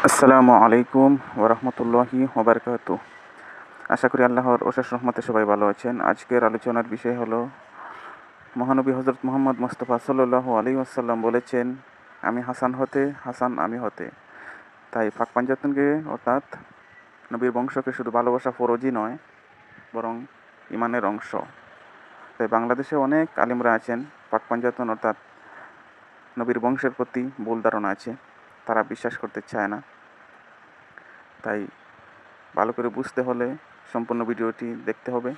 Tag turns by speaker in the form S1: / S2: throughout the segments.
S1: আসসালামু আলাইকুম ওরহমতুল্লাহি ওবরকাতু। আশা করি আল্লাহর অশেষ রহমতে সবাই ভালো আছেন। আজকের আলোচনার বিষয় হলো মহানবী হজরত মুহাম্মদ মুস্তাফা সাল্লাল্লাহু আলাইহি ওয়াসাল্লাম বলেছেন, আমি হাসান হতে, হাসান আমি হতে। তাই পাক পাঞ্জাতনকে অর্থাৎ নবীর বংশকে শুধু ভালোবাসা ফরজই নয়, বরং ইমানের অংশ। তাই বাংলাদেশে অনেক আলিমরা আছেন, পাক পাঞ্জাতন অর্থাৎ নবীর বংশের প্রতি ভুল ধারণা আছে, তারা বিশ্বাস করতে চায় না। তাই ভালো করে বুঝতে হলে সম্পূর্ণ ভিডিওটি দেখতে হবে।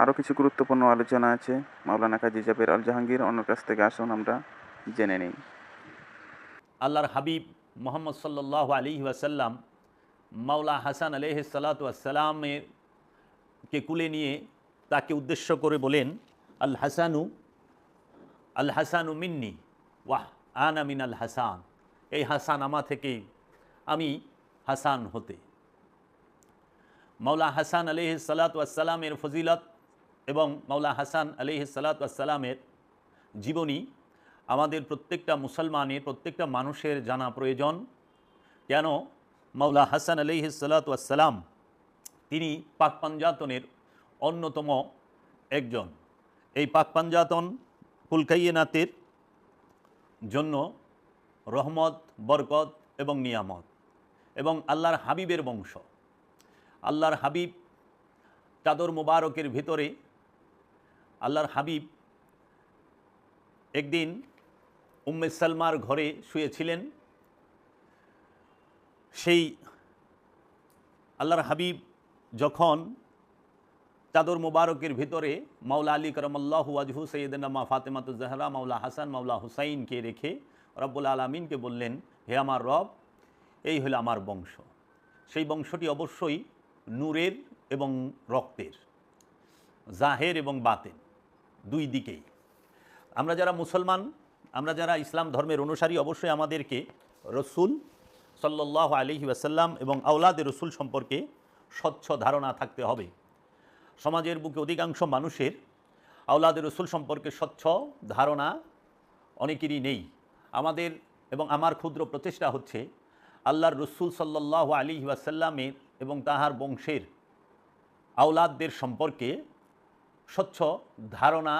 S1: আরও কিছু গুরুত্বপূর্ণ আলোচনা আছে মাওলানা কাজী জাবের আল জাহাঙ্গীর ওনার কাছ থেকে, আসুন আমরা জেনে নিই।
S2: আল্লাহর হাবিব মোহাম্মদ সাল্লাল্লাহু আলাইহি ওয়াসাল্লাম মাওলা হাসান আলাইহিস সালাতু ওয়াসসালামের কে কুলে নিয়ে তাকে উদ্দেশ্য করে বলেন, আল হাসানু মিন্নি ওয়াহ আনা মিনাল হাসান। এই হাসান আমা থেকে, আমি হাসান হতে। মাওলা হাসান আলাইহিস সালাতু ওয়াসসালামের ফজিলত এবং মাওলা হাসান আলাইহিস সালাতু ওয়াসসালামের জীবনী আমাদের প্রত্যেকটা মুসলমানের, প্রত্যেকটা মানুষের জানা প্রয়োজন। কেন? মাওলা হাসান আলাইহিস সালাতু ওয়াসসালাম তিনি পাক পাঞ্জাতনের অন্যতম একজন। এই পাক পাঞ্জাতন কুলকাইনাতের জন্য রহমত, বরকত এবং নিয়ামত, এবং আল্লাহর হাবিবের বংশ। আল্লাহর হাবিব চাদর মোবারকের ভিতরে আল্লাহর হাবিব একদিন উম্মে সালমার ঘরে শুয়েছিলেন। সেই আল্লাহর হাবিব যখন চাদর মোবারকের ভিতরে মাওলা আলী করমাল্লাহু ওয়াজহু সৈয়দনা মা ফাতেমাতুজ জাহরা, মাওলা হাসান, মাওলা হুসাইনকে রেখে রব্বুল আলামিনকে বললেন, হে আমার রব, এই হলো আমার বংশ। সেই বংশটি অবশ্যই নূরের এবং রক্তের, জাহের এবং বাতেন, দুই দিকেই। আমরা যারা মুসলমান, আমরা যারা ইসলাম ধর্মের অনুসারী, অবশ্যই আমাদেরকে রসুল সাল্লাল্লাহু আলাইহি ওয়াসাল্লাম এবং আওলাদে রসুল সম্পর্কে স্বচ্ছ ধারণা থাকতে হবে। সমাজের বুকে অধিকাংশ মানুষের আওলাদে রসুল সম্পর্কে স্বচ্ছ ধারণা অনেকেরই নেই। আমাদের এবং আমার ক্ষুদ্র প্রচেষ্টা হচ্ছে আল্লাহর রসুল সাল্লাল্লাহু আলাইহি ওয়াসাল্লামের এবং তাহার বংশের আওলাদদের সম্পর্কে স্বচ্ছ ধারণা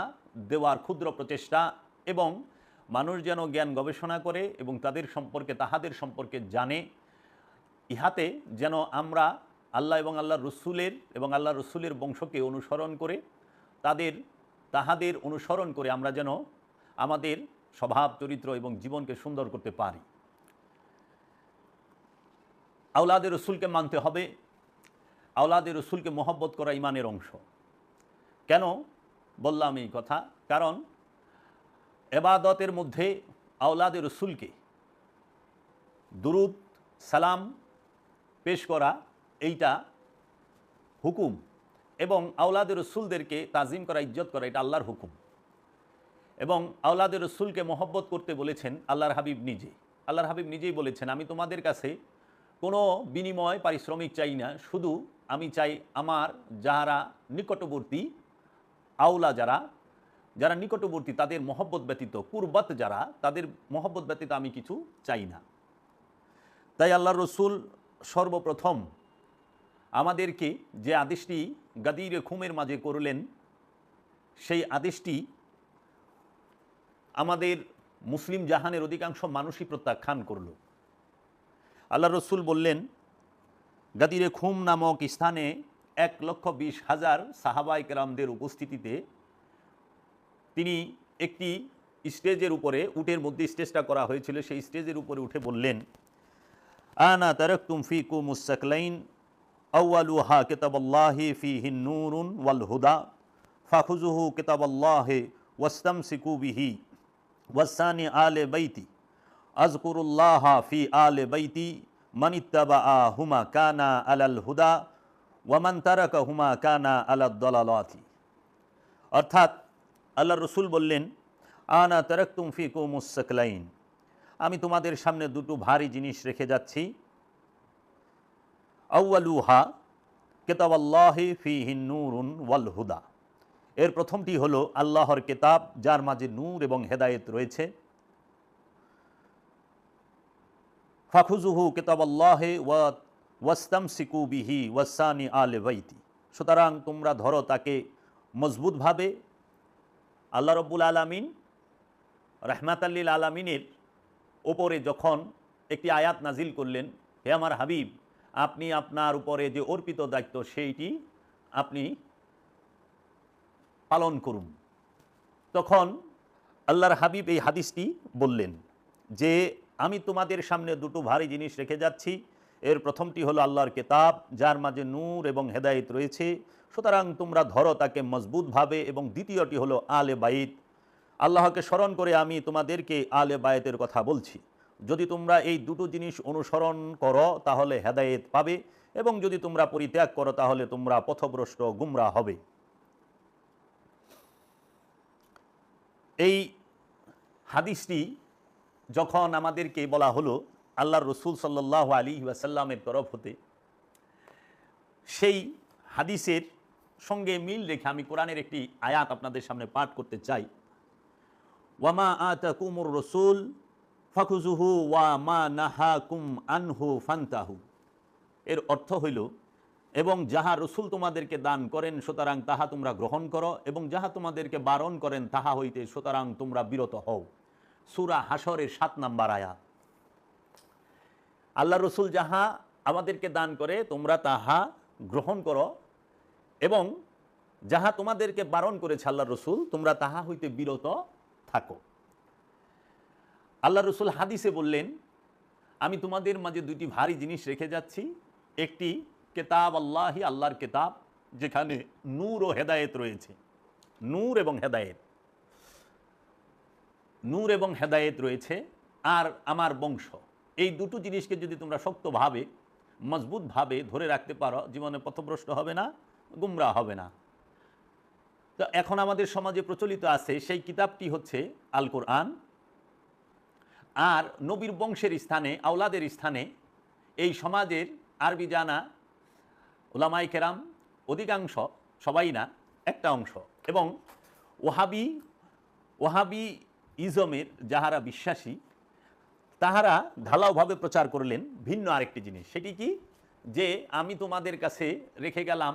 S2: দেওয়ার ক্ষুদ্র প্রচেষ্টা, এবং মানুষ যেন জ্ঞান গবেষণা করে এবং তাদের সম্পর্কে, তাহাদের সম্পর্কে জানে। ইহাতে যেন আমরা আল্লাহ এবং আল্লাহর রসুলের এবং আল্লাহর রসুলের বংশকে অনুসরণ করে, তাহাদের অনুসরণ করে আমরা যেন আমাদের স্বভাব, চরিত্র এবং জীবনকে সুন্দর করতে পারি। আওলাদে রসুলকে মানতে হবে। আওলাদে রসুলকে মহব্বত করা ইমানের অংশ। কেন বললাম এই কথা? কারণ এবাদতের মধ্যে আওলাদে রসুলকে দুরুদ সালাম পেশ করা, এইটা হুকুম, এবং আওলাদে রসুলদেরকে তাজিম করা, ইজ্জত করা, এটা আল্লাহর হুকুম। এবং আওলাদে রসুলকে মহব্বত করতে বলেছেন আল্লাহর হাবিব নিজে। আল্লাহর হাবিব নিজেই বলেছেন, আমি তোমাদের কাছে কোনো বিনিময়, পারিশ্রমিক চাই না, শুধু আমি চাই আমার যারা নিকটবর্তী আওলা, যারা নিকটবর্তী, তাদের মহব্বত ব্যতীত, কুরবত যারা, তাদের মহব্বত ব্যতীত আমি কিছু চাই না। তাই আল্লাহর রসুল সর্বপ্রথম আমাদেরকে যে আদেশটি গাদিরে খুমের মাঝে করলেন, সেই আদেশটি আমাদের মুসলিম জাহানের অধিকাংশ মানুষই প্রত্যাখ্যান করল। আল্লাহ রসুল বললেন, গাদিরে খুম নামক স্থানে 1,20,000 সাহাবায়ে কেরামদের উপস্থিতিতে তিনি একটি স্টেজের উপরে, উটের মধ্যে স্টেজটা করা হয়েছিল, সেই স্টেজের উপরে উঠে বললেন, আনা তারাকতুম ফিকুমুস সাকলাইন আউয়ালুহা কিতাবুল্লাহি ফীহি নূরুন ওয়াল হুদা ফাখুযুহু কিতাবুল্লাহি ওয়াস্তামসিকু বিহি ওয়াসানি আলে বাইতি আযকুরুল্লাহা ফি আলে বাইতি মান ইত্তাবাআহুমা কানা আলাল হুদা ওয়া মান তারাকাহুমা কানা আলাদ দালালাতি। অর্থাৎ আল্লাহ রসুল বললেন, আনা তারাকতুম ফিকুমুস সাকলাইন, আমি তোমাদের সামনে দুটো ভারী জিনিস রেখে যাচ্ছি। আউয়ালুহা কিতাবুল্লাহি ফীহি নূরুন ওয়াল হুদা, এর প্রথমটি হলো আল্লাহর কিতাব, যার মাঝে নূর এবং হেদায়েত রয়েছে। ফাখুজুহু কিতাবাল্লাহি ওয়াস্তামসিকু বিহি ওয়াসানি আলে বাইতি। সুতরাং তোমরা ধরো তাকে মজবুতভাবে। আল্লাহ রব্বুল আলামিন রাহমাতাল্লিল আলামিনের ওপরে যখন একটি আয়াত নাজিল করলেন, হে আমার হাবিব, আপনি আপনার উপরে যে অর্পিত দায়িত্ব সেইটি আপনি পালন করুন, তখন আল্লাহর হাবিব এই হাদিসটি বললেন যে আমি তোমাদের সামনে দুটো ভারী জিনিস রেখে যাচ্ছি। এর প্রথমটি হলো আল্লাহর কিতাব, যার মাঝে নূর এবং হেদায়েত রয়েছে, সুতরাং তোমরা ধরো তাকে মজবুতভাবে। এবং দ্বিতীয়টি হলো আলে বাইত, আল্লাহকে স্মরণ করে আমি তোমাদেরকে আলে বায়েতের কথা বলছি। যদি তোমরা এই দুটো জিনিস অনুসরণ করো তাহলে হেদায়েত পাবে, এবং যদি তোমরা পরিত্যাগ করো তাহলে তোমরা পথভ্রষ্ট গুমরা হবে। এই হাদিসটি যখন আমাদেরকে বলা হলো আল্লাহর রসুল সাল্লাল্লাহু আলাইহি ওয়াসাল্লামের তরফ হতে, সেই হাদিসের সঙ্গে মিল রেখে আমি কোরআনের একটি আয়াত আপনাদের সামনে পাঠ করতে চাই। ওয়ামা আতাকুমুর রসুল ফাখুজুহু ওয়া মা নাহাকুম আনহু ফান্তাহু। এর অর্থ হইল, এবং যাহা রসুল তোমাদেরকে দান করেন সুতরাং তাহা তোমরা গ্রহণ করো, এবং যাহা তোমাদেরকে বারণ করেন তাহা হইতে সুতরাং তোমরা বিরত হও। সূরা হাশরের 7 নম্বর আয়াত। আল্লাহ রসুল যাহা আমাদেরকে দান করে তোমরা তাহা গ্রহণ করো, এবং যাহা তোমাদেরকে বারণ করেছে আল্লাহ রসুল তোমরা তাহা হইতে বিরত থাকো। আল্লাহ রসুল হাদিসে বললেন, আমি তোমাদের মাঝে দুইটি ভারী জিনিস রেখে যাচ্ছি। একটি কিতাব আল্লাহি, আল্লাহর কিতাব, যেখানে নূর ও হেদায়েত রয়েছে। নূর এবং হেদায়েত, নূর এবং হেদায়েত রয়েছে। আর আমার বংশ, এই দুটো জিনিসকে যদি তোমরা শক্তভাবে মজবুতভাবে ধরে রাখতে পারো, জীবনে পথভ্রষ্ট হবে না, গুমরা হবে না। তো এখন আমাদের সমাজে প্রচলিত আছে সেই কিতাবটি হচ্ছে আল কোরআন। আর নবীর বংশের স্থানে, আওলাদের স্থানে এই সমাজের আরবি জানা উলামায়ে কেরাম, অধিকাংশ, সবাই না, একটা অংশ, এবং ওহাবি ইজমের যাহারা বিশ্বাসী তাহারা ঢালাওভাবে প্রচার করলেন ভিন্ন আরেকটি জিনিস। সেটি কি? যে আমি তোমাদের কাছে রেখে গেলাম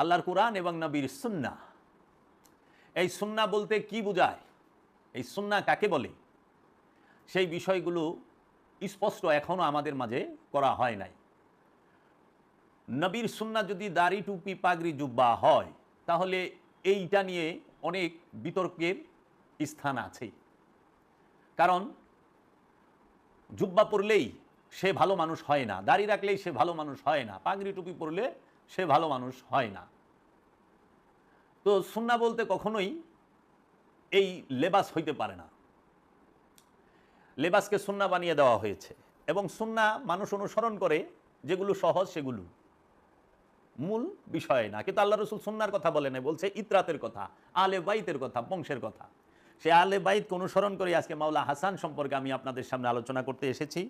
S2: আল্লাহর কোরআন এবং নবীর সুন্নাহ। এই সুন্নাহ বলতে কি বোঝায়, এই সুন্নাহ কাকে বলে, সেই বিষয়গুলো স্পষ্ট এখনও আমাদের মাঝে করা হয় নাই। নবীর সুন্নাহ যদি দাড়ি, টুপি, পাগড়ি, জুব্বা হয়, তাহলে এইটা নিয়ে অনেক বিতর্কের স্থান আছে। কারণ জুব্বা পরলেই সে ভালো মানুষ হয় না, দাড়ি রাখলেই সে ভালো মানুষ হয় না, পাগড়ি টুপি পরলে সে ভালো মানুষ হয় না। তো সুন্নাহ বলতে কখনোই এই লেবাস হইতে পারে না। লেবাসকে সুন্নাহ বানিয়ে দেওয়া হয়েছে, এবং সুন্নাহ মানুষ অনুসরণ করে যেগুলো সহজ সেগুলো, মূল বিষয় না। কিন্তু আল্লাহ রসুল সুন্নাহর কথা বলে না, বলছে ইতরাতের কথা, আলে বাইতের কথা, বংশের কথা। সে আলে বাইতকে অনুসরণ করে আজকে মাওলা হাসান সম্পর্কে আমি আপনাদের সামনে আলোচনা করতে এসেছি।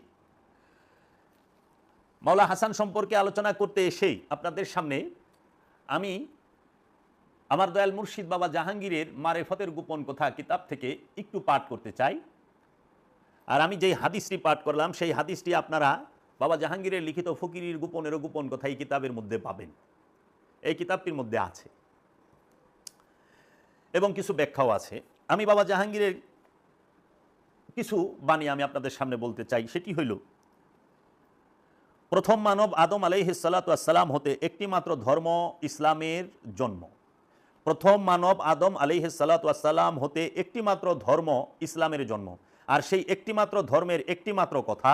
S2: মাওলা হাসান সম্পর্কে আলোচনা করতে এসেই আপনাদের সামনে আমি আমার দয়াল মুর্শিদ বাবা জাহাঙ্গীরের মারেফতের গোপন কথা কিতাব থেকে একটু পাঠ করতে চাই। আর আমি যেই হাদিসটি পাঠ করলাম সেই হাদিসটি আপনারা বাবা জাহাঙ্গীরের লিখিত ফকিরের গোপনেরও গোপন কথা এই কিতাবের মধ্যে পাবেন। এই কিতাবটির মধ্যে আছে এবং কিছু ব্যাখ্যাও আছে। আমি বাবা জাহাঙ্গীরের কিছু বাণী আমি আপনাদের সামনে বলতে চাই। সেটি হইল, প্রথম মানব আদম আলাইহিস সালাতু ওয়াস সালাম হতে একটি মাত্র ধর্ম ইসলামের জন্ম। প্রথম মানব আদম আলাইহিস সালাতু ওয়াস সালাম হতে একটি মাত্র ধর্ম ইসলামের জন্ম। আর সেই একটি মাত্র ধর্মের একটি মাত্র কথা,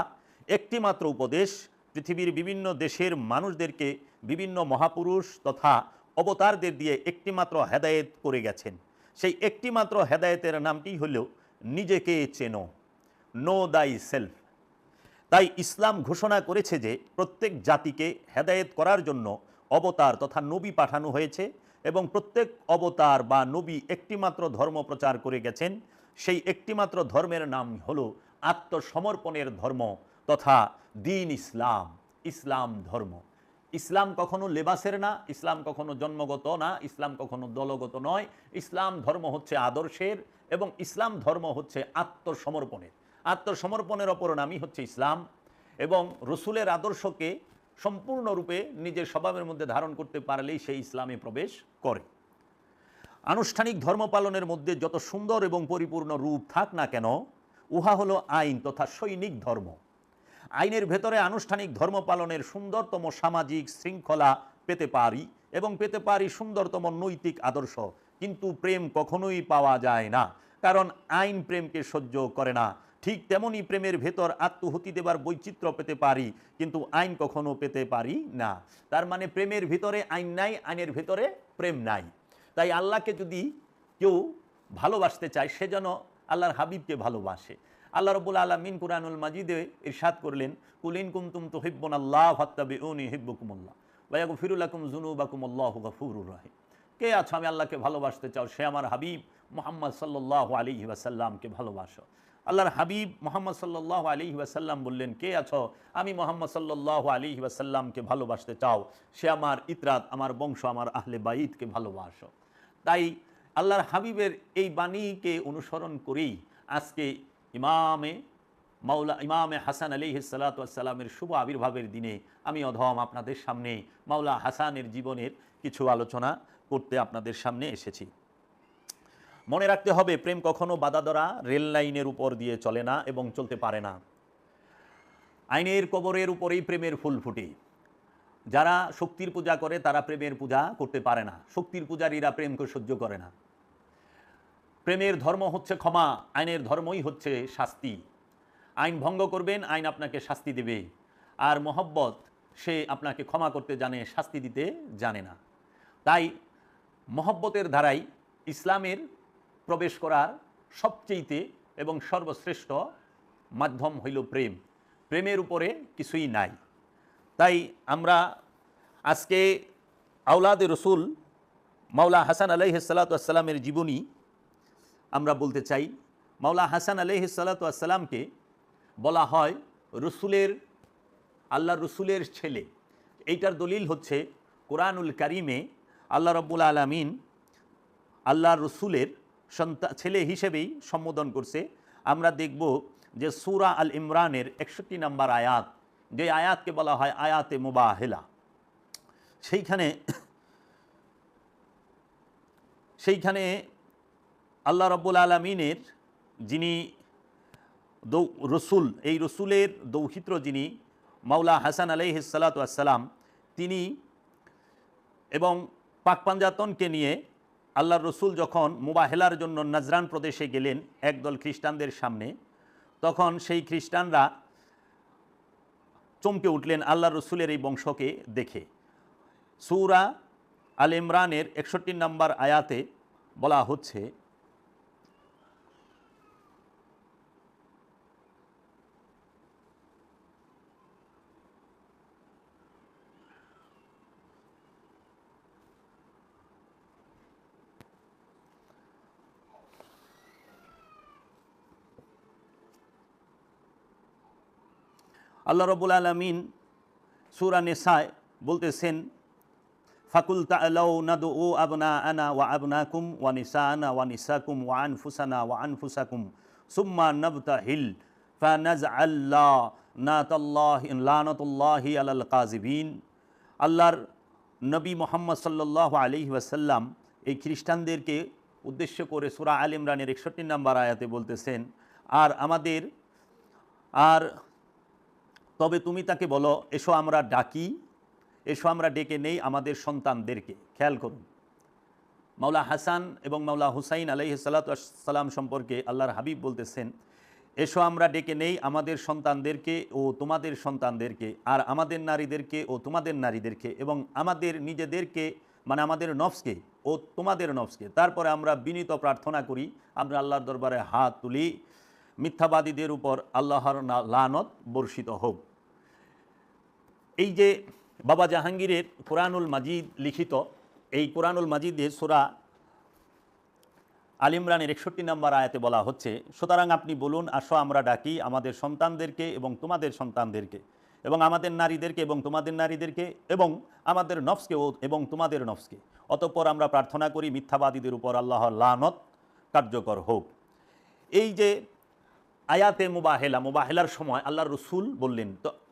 S2: একটি মাত্র উপদেশ পৃথিবীর বিভিন্ন দেশের মানুষদেরকে বিভিন্ন মহাপুরুষ তথা অবতারদের দিয়ে একটি মাত্র হেদায়েত করে গেছেন। সেই একটি মাত্র হেদায়েতের নামটি হল নিজেকে চেনো, নো দাই সেলফ। তাই ইসলাম ঘোষণা করেছে যে প্রত্যেক জাতিকে হেদায়েত করার জন্য অবতার তথা নবী পাঠানো হয়েছে, এবং প্রত্যেক অবতার বা নবী একটিমাত্র ধর্ম প্রচার করে গেছেন। সেই একটিমাত্র ধর্মের নাম হলো আত্মসমর্পণের ধর্ম তথা দ্বীন ইসলাম, ইসলাম ধর্ম। ইসলাম কখনো লেবাসের না, ইসলাম কখনো জন্মগত না, ইসলাম কখনো দলগত নয়। ইসলাম ধর্ম হচ্ছে আদর্শের, এবং ইসলাম ধর্ম হচ্ছে আত্মসমর্পণের। আত্মসমর্পণের অপর নামই হচ্ছে ইসলাম। এবং রসুলের আদর্শকে সম্পূর্ণরূপে নিজের স্বভাবের মধ্যে ধারণ করতে পারলেই সেই ইসলামে প্রবেশ করে। আনুষ্ঠানিক ধর্ম পালনের মধ্যে যত সুন্দর এবং পরিপূর্ণ রূপ থাক না কেন, উহা হলো আইন তথা সৈনিক ধর্ম। আইনের ভেতরে আনুষ্ঠানিক ধর্ম পালনের সুন্দরতম সামাজিক শৃঙ্খলা পেতে পারি এবং পেতে পারি সুন্দরতম নৈতিক আদর্শ, কিন্তু প্রেম কখনোই পাওয়া যায় না, কারণ আইন প্রেমকে সহ্য করে না। ঠিক তেমনি প্রেমের ভেতর আত্মহুতি দেবার বৈচিত্র্য পেতে পারি, কিন্তু আইন কখনো পেতে পারি না। তার মানে প্রেমের ভিতরে আইন নাই, আইনের ভেতরে প্রেম নাই। তাই আল্লাহকে যদি কেউ ভালোবাসতে চায়, সে যেন আল্লাহর হাবিবকে ভালোবাসে। আল্লাহ রাব্বুল আলামিন কুরআনুল মাজিদে ইরশাদ করলেন, কুল ইন কুনতুম তুহিব্বুনাল্লাহ ফাত্তাবিউনি ইউহিব্বুকুমুল্লাহ ওয়া ইয়াগফিরু লাকুম যুনুবাকুম আল্লাহু গফুরুর রহিম। কে আছো আমি আল্লাহকে ভালোবাসতে চাও, সে আমার হাবিব মুহাম্মদ সাল্লাল্লাহু আলাইহি ওয়াসাল্লামকে ভালোবাসো। আল্লাহর হাবিব মুহাম্মদ সাল্লাল্লাহু আলাইহি ওয়াসাল্লাম বললেন, কে আছো আমি মুহাম্মদ সাল্লাল্লাহু আলাইহি ওয়াসাল্লামকে ভালোবাসতে চাও, সে আমার ইতরাত, আমার বংশ, আমার আহলে বাইতকে ভালোবাসো। তাই আল্লাহর হাবিবের এই বাণীকে অনুসরণ করেই আজকে ইমামে হাসান আলাইহিস সালাতু ওয়াস সালামের শুভ আবির্ভাবের দিনে আমি অধম আপনাদের সামনে মাওলা হাসানের জীবনের কিছু আলোচনা করতে আপনাদের সামনে এসেছি। মনে রাখতে হবে, প্রেম কখনো বাধা ধরা রেল লাইনের উপর দিয়ে চলে না এবং চলতে পারে না। আইনের কবরের উপরেই প্রেমের ফুল ফুটে। যারা শক্তির পূজা করে তারা প্রেমের পূজা করতে পারে না। শক্তির পূজারীরা প্রেমকে সহ্য করে না। প্রেমের ধর্ম হচ্ছে ক্ষমা, আইনের ধর্মই হচ্ছে শাস্তি। আইন ভঙ্গ করবেন, আইন আপনাকে শাস্তি দেবে। আর মহব্বত, সে আপনাকে ক্ষমা করতে জানে, শাস্তি দিতে জানে না। তাই মহব্বতের ধারায় ইসলামের প্রবেশ করার সবচেয়ে এবং সর্বশ্রেষ্ঠ মাধ্যম হইল প্রেম। প্রেমের উপরে কিছুই নাই। তাই আমরা আজকে আওলাদে রসুল মাওলা হাসান আলাইহিস সালাতু ওয়াস সালামের জীবনী আমরা বলতে চাই। মাওলা হাসান আলাইহিস সালাতু ওয়াস সালামকে বলা হয় আল্লাহ রসুলের ছেলে। এইটার দলিল হচ্ছে কোরআনুল কারিমে আল্লাহ রাব্বুল আলামিন আল্লাহ রসুলের ছেলে হিসেবেই সম্বোধন করছে। আমরা দেখব যে সূরা আল ইমরানের 61 নম্বর আয়াত, যে আয়াতকে বলা হয় আয়াতে মুবাহেলা, সেইখানে আল্লাহ রাব্বুল আলামিনের যিনি রসুল, এই রসুলের দৌহিত্র যিনি মাওলা হাসান আলাইহিস সালাতু ওয়াস সালাম, তিনি এবং পাক পাঞ্জাতনকে নিয়ে আল্লাহর রসুল যখন মুবাহেলার জন্য নাজরান প্রদেশে গেলেন একদল খ্রিস্টানদের সামনে, তখন সেই খ্রিস্টানরা চমকে উঠলেন আল্লাহর রসুলের এই বংশকে দেখে। সূরা আল ইমরানের 61 নম্বর আয়াতে বলা হচ্ছে, আল্লাহ রাব্বুল আলামিন সূরা নিসায় বলতেছেন, ফাকুল তাআলাউ নাদউ আবনাআনা ওয়া আবনাকুম ওয়া নিসাআনা ওয়া নিসাকুম ওয়া আনফুসানা ওয়া আনফুসাকুম সুম্মা নাবতাহিল ফানাজআল লানাতুল্লাহি আলাল কাযিবিন। আল্লাহর নবী মুহাম্মদ সাল্লাল্লাহু আলাইহি ওয়াসাল্লাম এই খ্রিস্টানদেরকে উদ্দেশ্য করে সূরা আল ইমরানের 61 নম্বর আয়াতে বলতেছেন, তবে তুমি তাকে বলো, এসো আমরা ডাকি, এসো আমরা ডেকে নেই আমাদের সন্তানদেরকে। খেয়াল করুন, মাওলা হাসান এবং মাওলা হুসাইন আলাইহিস সালাতু ওয়াস সালাম সম্পর্কে আল্লাহর হাবিব বলতেছেন, এসো আমরা ডেকে নেই আমাদের সন্তানদেরকে ও তোমাদের সন্তানদেরকে, আর আমাদের নারীদেরকে ও তোমাদের নারীদেরকে, এবং আমাদের নিজেদেরকে মানে আমাদের নফসকে ও তোমাদের নফসকে। তারপরে আমরা বিনীত প্রার্থনা করি, আমরা আল্লাহর দরবারে হাত তুলি, মিথ্যাবাদীদের উপর আল্লাহর লানত বর্ষিত হোক। এই যে বাবা জাহাঙ্গীরের কোরআনুল মাজিদ লিখিত, এই কোরআনুল মাজিদের সূরা আল ইমরানের 61 নম্বর আয়াতে বলা হচ্ছে, সুতরাং আপনি বলুন, আসো আমরা ডাকি আমাদের সন্তানদেরকে এবং তোমাদের সন্তানদেরকে, এবং আমাদের নারীদেরকে এবং তোমাদের নারীদেরকে, এবং আমাদের নফসকে এবং তোমাদের নফসকে, অতঃপর আমরা প্রার্থনা করি মিথ্যাবাদীদের উপর আল্লাহর লানত কার্যকর হোক। এই যে আয়াতে মুবাহেলার সময় আল্লাহর রসুল বললেন,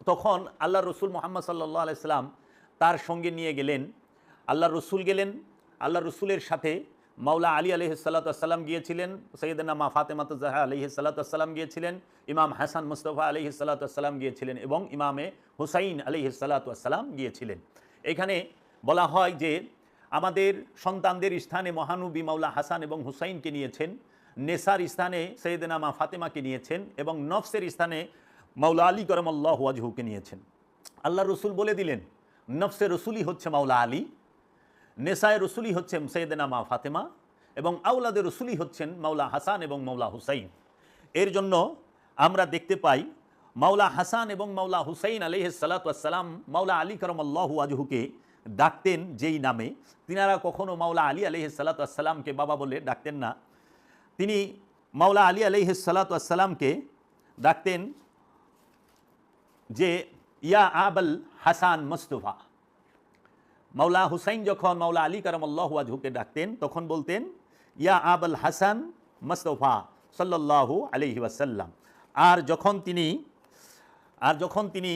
S2: তখন আল্লাহ রসুল মোহাম্মদ সাল্লাল্লাহু আলাইহি সাল্লাম তার সঙ্গে নিয়ে গেলেন। আল্লাহ রসুল গেলেন, আল্লাহ রসুলের সাথে মাওলা আলী আলাইহিসসালাম গিয়েছিলেন, সৈয়দনা মা ফাতেমাতুজ জাহরা আলাইহিসসালাম গিয়েছিলেন, ইমাম হাসান মুস্তাফা আলাইহিসসালাম গিয়েছিলেন এবং ইমামে হুসাইন আলাইহিসসালাম গিয়েছিলেন। এখানে বলা হয় যে আমাদের সন্তানদের স্থানে মহানবী মাওলা হাসান এবং হুসাইনকে নিয়েছেন, নেসার স্থানে সৈয়দনা মা ফাতেমাকে নিয়েছেন এবং নফসের স্থানে মাওলা আলী করমাল্লাহু ওয়াজহুকে নিয়েছেন। আল্লাহ রসুল বলে দিলেন নফসে রসুলই হচ্ছে মাওলা আলী, নেসায় রসুলই হচ্ছেন সৈয়দনা মা ফাতেমা এবং আওলাদে রসুলই হচ্ছেন মাওলা হাসান এবং মাওলা হুসাইন। এর জন্য আমরা দেখতে পাই মাওলা হাসান এবং মাওলা হুসাইন আলাইহিসসালাম মাওলা আলী করমাল্লাহু ওয়াজহুকে ডাকতেন যেই নামে, তিনারা কখনো মাওলা আলী আলাইহিসসালামকে বাবা বলে ডাকতেন না। তিনি মাওলা আলী আলাইহিসসালামকে ডাকতেন যে ইয়া আবুল হাসান মুস্তাফা। মাওলা হুসাইন যখন মাওলা আলী কারামাল্লাহু ওয়াজহুকে ডাকতেন তখন বলতেন ইয়া আবুল হাসান মুস্তাফা সাল্লাল্লাহু আলাইহি ওয়াসাল্লাম। আর যখন তিনি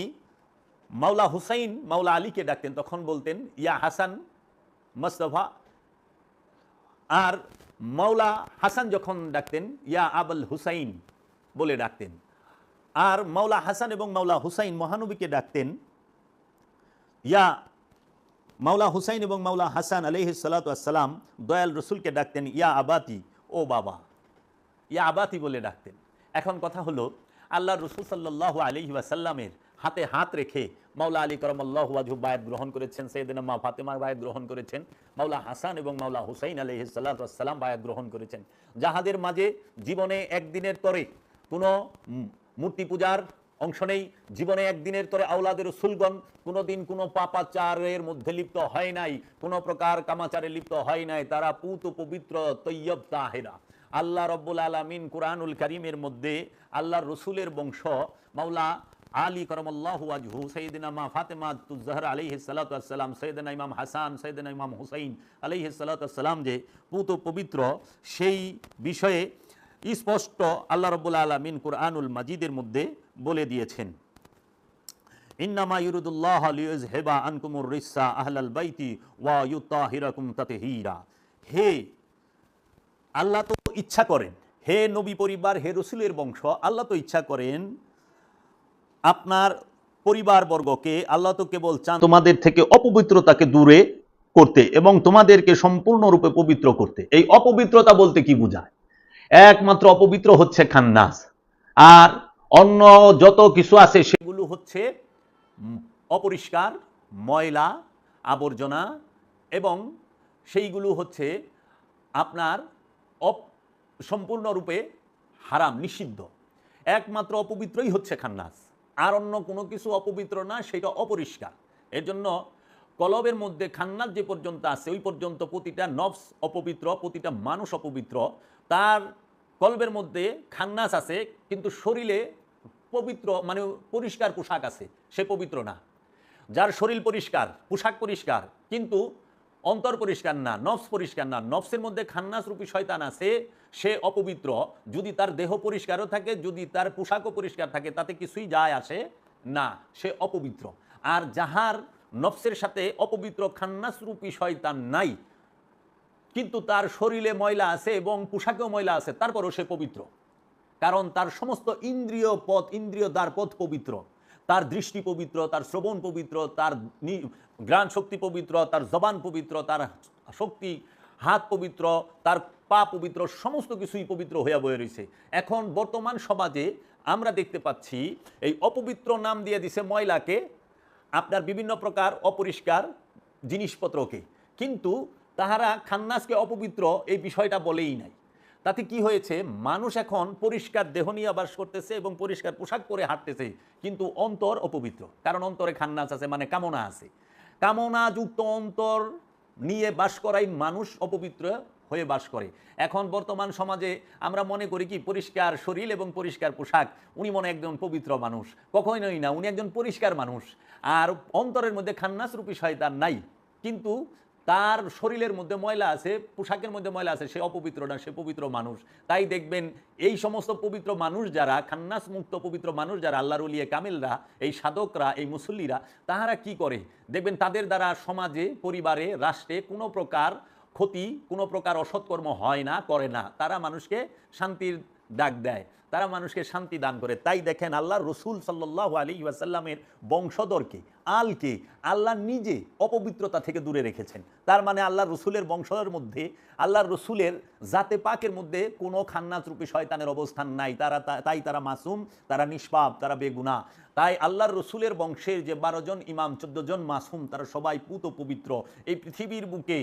S2: মাওলা হুসাইন মাওলা আলীকে ডাকতেন তখন বলতেন ইয়া হাসান মুস্তাফা। আর মাওলা হাসান যখন ডাকতেন ইয়া আবুল হুসাইন বলে ডাকতেন। আর মাওলা হাসান এবং মাওলা হুসাইন মহানবীকে ডাকতেন ইয়া মাওলা হুসাইন এবং মাওলা হাসান আলাইহিসসালাম দয়াল রসুলকে ডাকতেন ইয়া আবাতি, ও বাবা, ইয়া আবাতি বলে ডাকতেন। এখন কথা হলো আল্লাহ রসুল সাল্লাল্লাহু আলাইহি ওয়াসাল্লামের হাতে হাত রেখে মাওলা আলী করমাল্লাহু ওয়াজহু বায়াত গ্রহণ করেছেন, সৈয়দনা মা ফাতেমা বায়াত গ্রহণ করেছেন, মাওলা হাসান এবং মাওলা হুসাইন আলাইহিসসালাম বায়াত গ্রহণ করেছেন। যাহাদের মাঝে জীবনে একদিনের তরে কোনো মূর্তি পূজার অংশ নেই, জীবনে একদিনের তরে আওলাদের রসুলগণ কোনোদিন কোনো পাপাচারের মধ্যে লিপ্ত হয় নাই, কোনো প্রকার কামাচারে লিপ্ত হয় নাই, তারা পুত পবিত্র তৈয়ব তাহেরা। আল্লাহ রব্বুল আলামিন কুরআনুল কারীমের মধ্যে আল্লাহর রসুলের বংশ মাওলা আলী করমাল্লাহু ওয়াজহু, সৈয়দনা মা ফাতেমাতুজ জাহরা আলাইহিসসালাম, সৈয়দনা ইমাম হাসান, সৈয়দনা ইমাম হুসাইন আলাইহিসসালাম যে পুত পবিত্র, সেই বিষয়ে স্পষ্ট আল্লাহ রব্বুল আলামিন কুরআনুল মাজিদের মধ্যে বলে দিয়েছেন ইন্নামা ইউরিদুল্লাহ লিইয়ুযহিবা আনকুমুর রিসা আহলাল বাইতি ওয়া ইউতাহিরাকুম তাতহীরা। হে আল্লাহ তো ইচ্ছা করেন, হে নবী পরিবার, হে রসুলের বংশ, আল্লাহ তো ইচ্ছা করেন আপনার পরিবারবর্গকে, আল্লাহ তো কেবল চান তোমাদের থেকে অপবিত্রতাকে দূরে করতে এবং তোমাদেরকে সম্পূর্ণরূপে পবিত্র করতে। এই অপবিত্রতা বলতে কি বোঝায়? একমাত্র অপবিত্র হচ্ছে খান্নাস, আর অন্য যত কিছু আছে সেগুলো হচ্ছে অপরিষ্কার, ময়লা, আবর্জনা এবং সেইগুলো হচ্ছে আপনার সম্পূর্ণরূপে হারাম, নিষিদ্ধ। একমাত্র অপবিত্রই হচ্ছে খান্নাস, আর অন্য কোনো কিছু অপবিত্র না, সেটা অপরিষ্কার। এর জন্য কলবের মধ্যে খান্নাস যে পর্যন্ত আছে ওই পর্যন্ত প্রতিটা নফস অপবিত্র, প্রতিটা মানুষ অপবিত্র। তার কলবের মধ্যে খান্নাস আছে কিন্তু শরীরে পবিত্র মানে পরিষ্কার পোশাক আছে, সে পবিত্র না। যার শরীর পরিষ্কার, পোশাক পরিষ্কার কিন্তু অন্তর পরিষ্কার না, নফস পরিষ্কার না, নফসের মধ্যে খান্নাস রূপী শয়তান আছে, সে অপবিত্র। যদি তার দেহ পরিষ্কারও থাকে, যদি তার পোশাকও পরিষ্কার থাকে, তাতে কিছুই যায় আসে না, সে অপবিত্র। আর যাহার নফসের সাথে অপবিত্র খান্নাস রূপী শয়তান নাই কিন্তু তার শরীরে ময়লা আছে এবং পোশাকেও ময়লা আছে, তারপরও সে পবিত্র। কারণ তার সমস্ত ইন্দ্রিয় পথ, ইন্দ্রিয় দ্বার পথ পবিত্র। তার দৃষ্টি পবিত্র, তার শ্রবণ পবিত্র, তার ঘ্রাণ শক্তি পবিত্র, তার জবান পবিত্র, তার শক্তি হাত পবিত্র, তার পা পবিত্র, সমস্ত কিছুই পবিত্র হইয়া বয়ে রয়েছে। এখন বর্তমান সমাজে আমরা দেখতে পাচ্ছি এই অপবিত্র নাম দিয়ে দিছে ময়লাকে, আপনার বিভিন্ন প্রকার অপরিষ্কার জিনিসপত্রকে, কিন্তু তাহারা খান্নাসকে অপবিত্র এই বিষয়টা বলেই নাই। তাতে কি হয়েছে, মানুষ এখন পরিষ্কার দেহ নিয়ে বাস করতেছে এবং পরিষ্কার পোশাক পরে হাঁটতেছে, কিন্তু অন্তর অপবিত্র। কারণ অন্তরে খান্নাস আছে, মানে কামনা আছে। কামনাযুক্ত অন্তর নিয়ে বাস করাই মানুষ অপবিত্র হয়ে বাস করে। এখন বর্তমান সমাজে আমরা মনে করি কি পরিষ্কার শরীর এবং পরিষ্কার পোশাক, উনি মনে একজন পবিত্র মানুষ। কখনোই না, উনি একজন পরিষ্কার মানুষ। আর অন্তরের মধ্যে খান্নাস রূপী শয়তান নাই, কিন্তু তার শরীরের মধ্যে ময়লা আছে, পোশাকের মধ্যে ময়লা আছে, সে অপবিত্র না, সে পবিত্র মানুষ। তাই দেখবেন এই সমস্ত পবিত্র মানুষ যারা, খান্নাস মুক্ত পবিত্র মানুষ যারা, আল্লাহর ওলিয়ে কামিলরা, এই সাধকরা, এই মুসল্লিরা, তাহারা কি করে দেখবেন তাদের দ্বারা সমাজে, পরিবারে, রাষ্ট্রে কোনো প্রকার ক্ষতি, কোনো প্রকার অসৎকর্ম হয় না, করে না। তারা মানুষকে শান্তির ডাক দেয়, তারা মানুষকে শান্তি দান করে। তাই দেখেন আল্লাহ রসুল সাল্লাল্লাহু আলাইহি ওয়াসাল্লামের বংশধরকে, আলকে আল্লাহ নিজে অপবিত্রতা থেকে দূরে রেখেছেন। তার মানে আল্লাহ রসুলের বংশধরের মধ্যে, আল্লাহর রসুলের জাতে পাকের মধ্যে কোনো খান্নাসরূপী শয়তানের অবস্থান নাই। তাই তারা মাসুম, তারা নিষ্পাপ, তারা বেগুনাহ। তাই আল্লাহর রসুলের বংশের যে 12 জন ইমাম, 14 জন মাসুম, তারা সবাই পুত পবিত্র। এই পৃথিবীর বুকে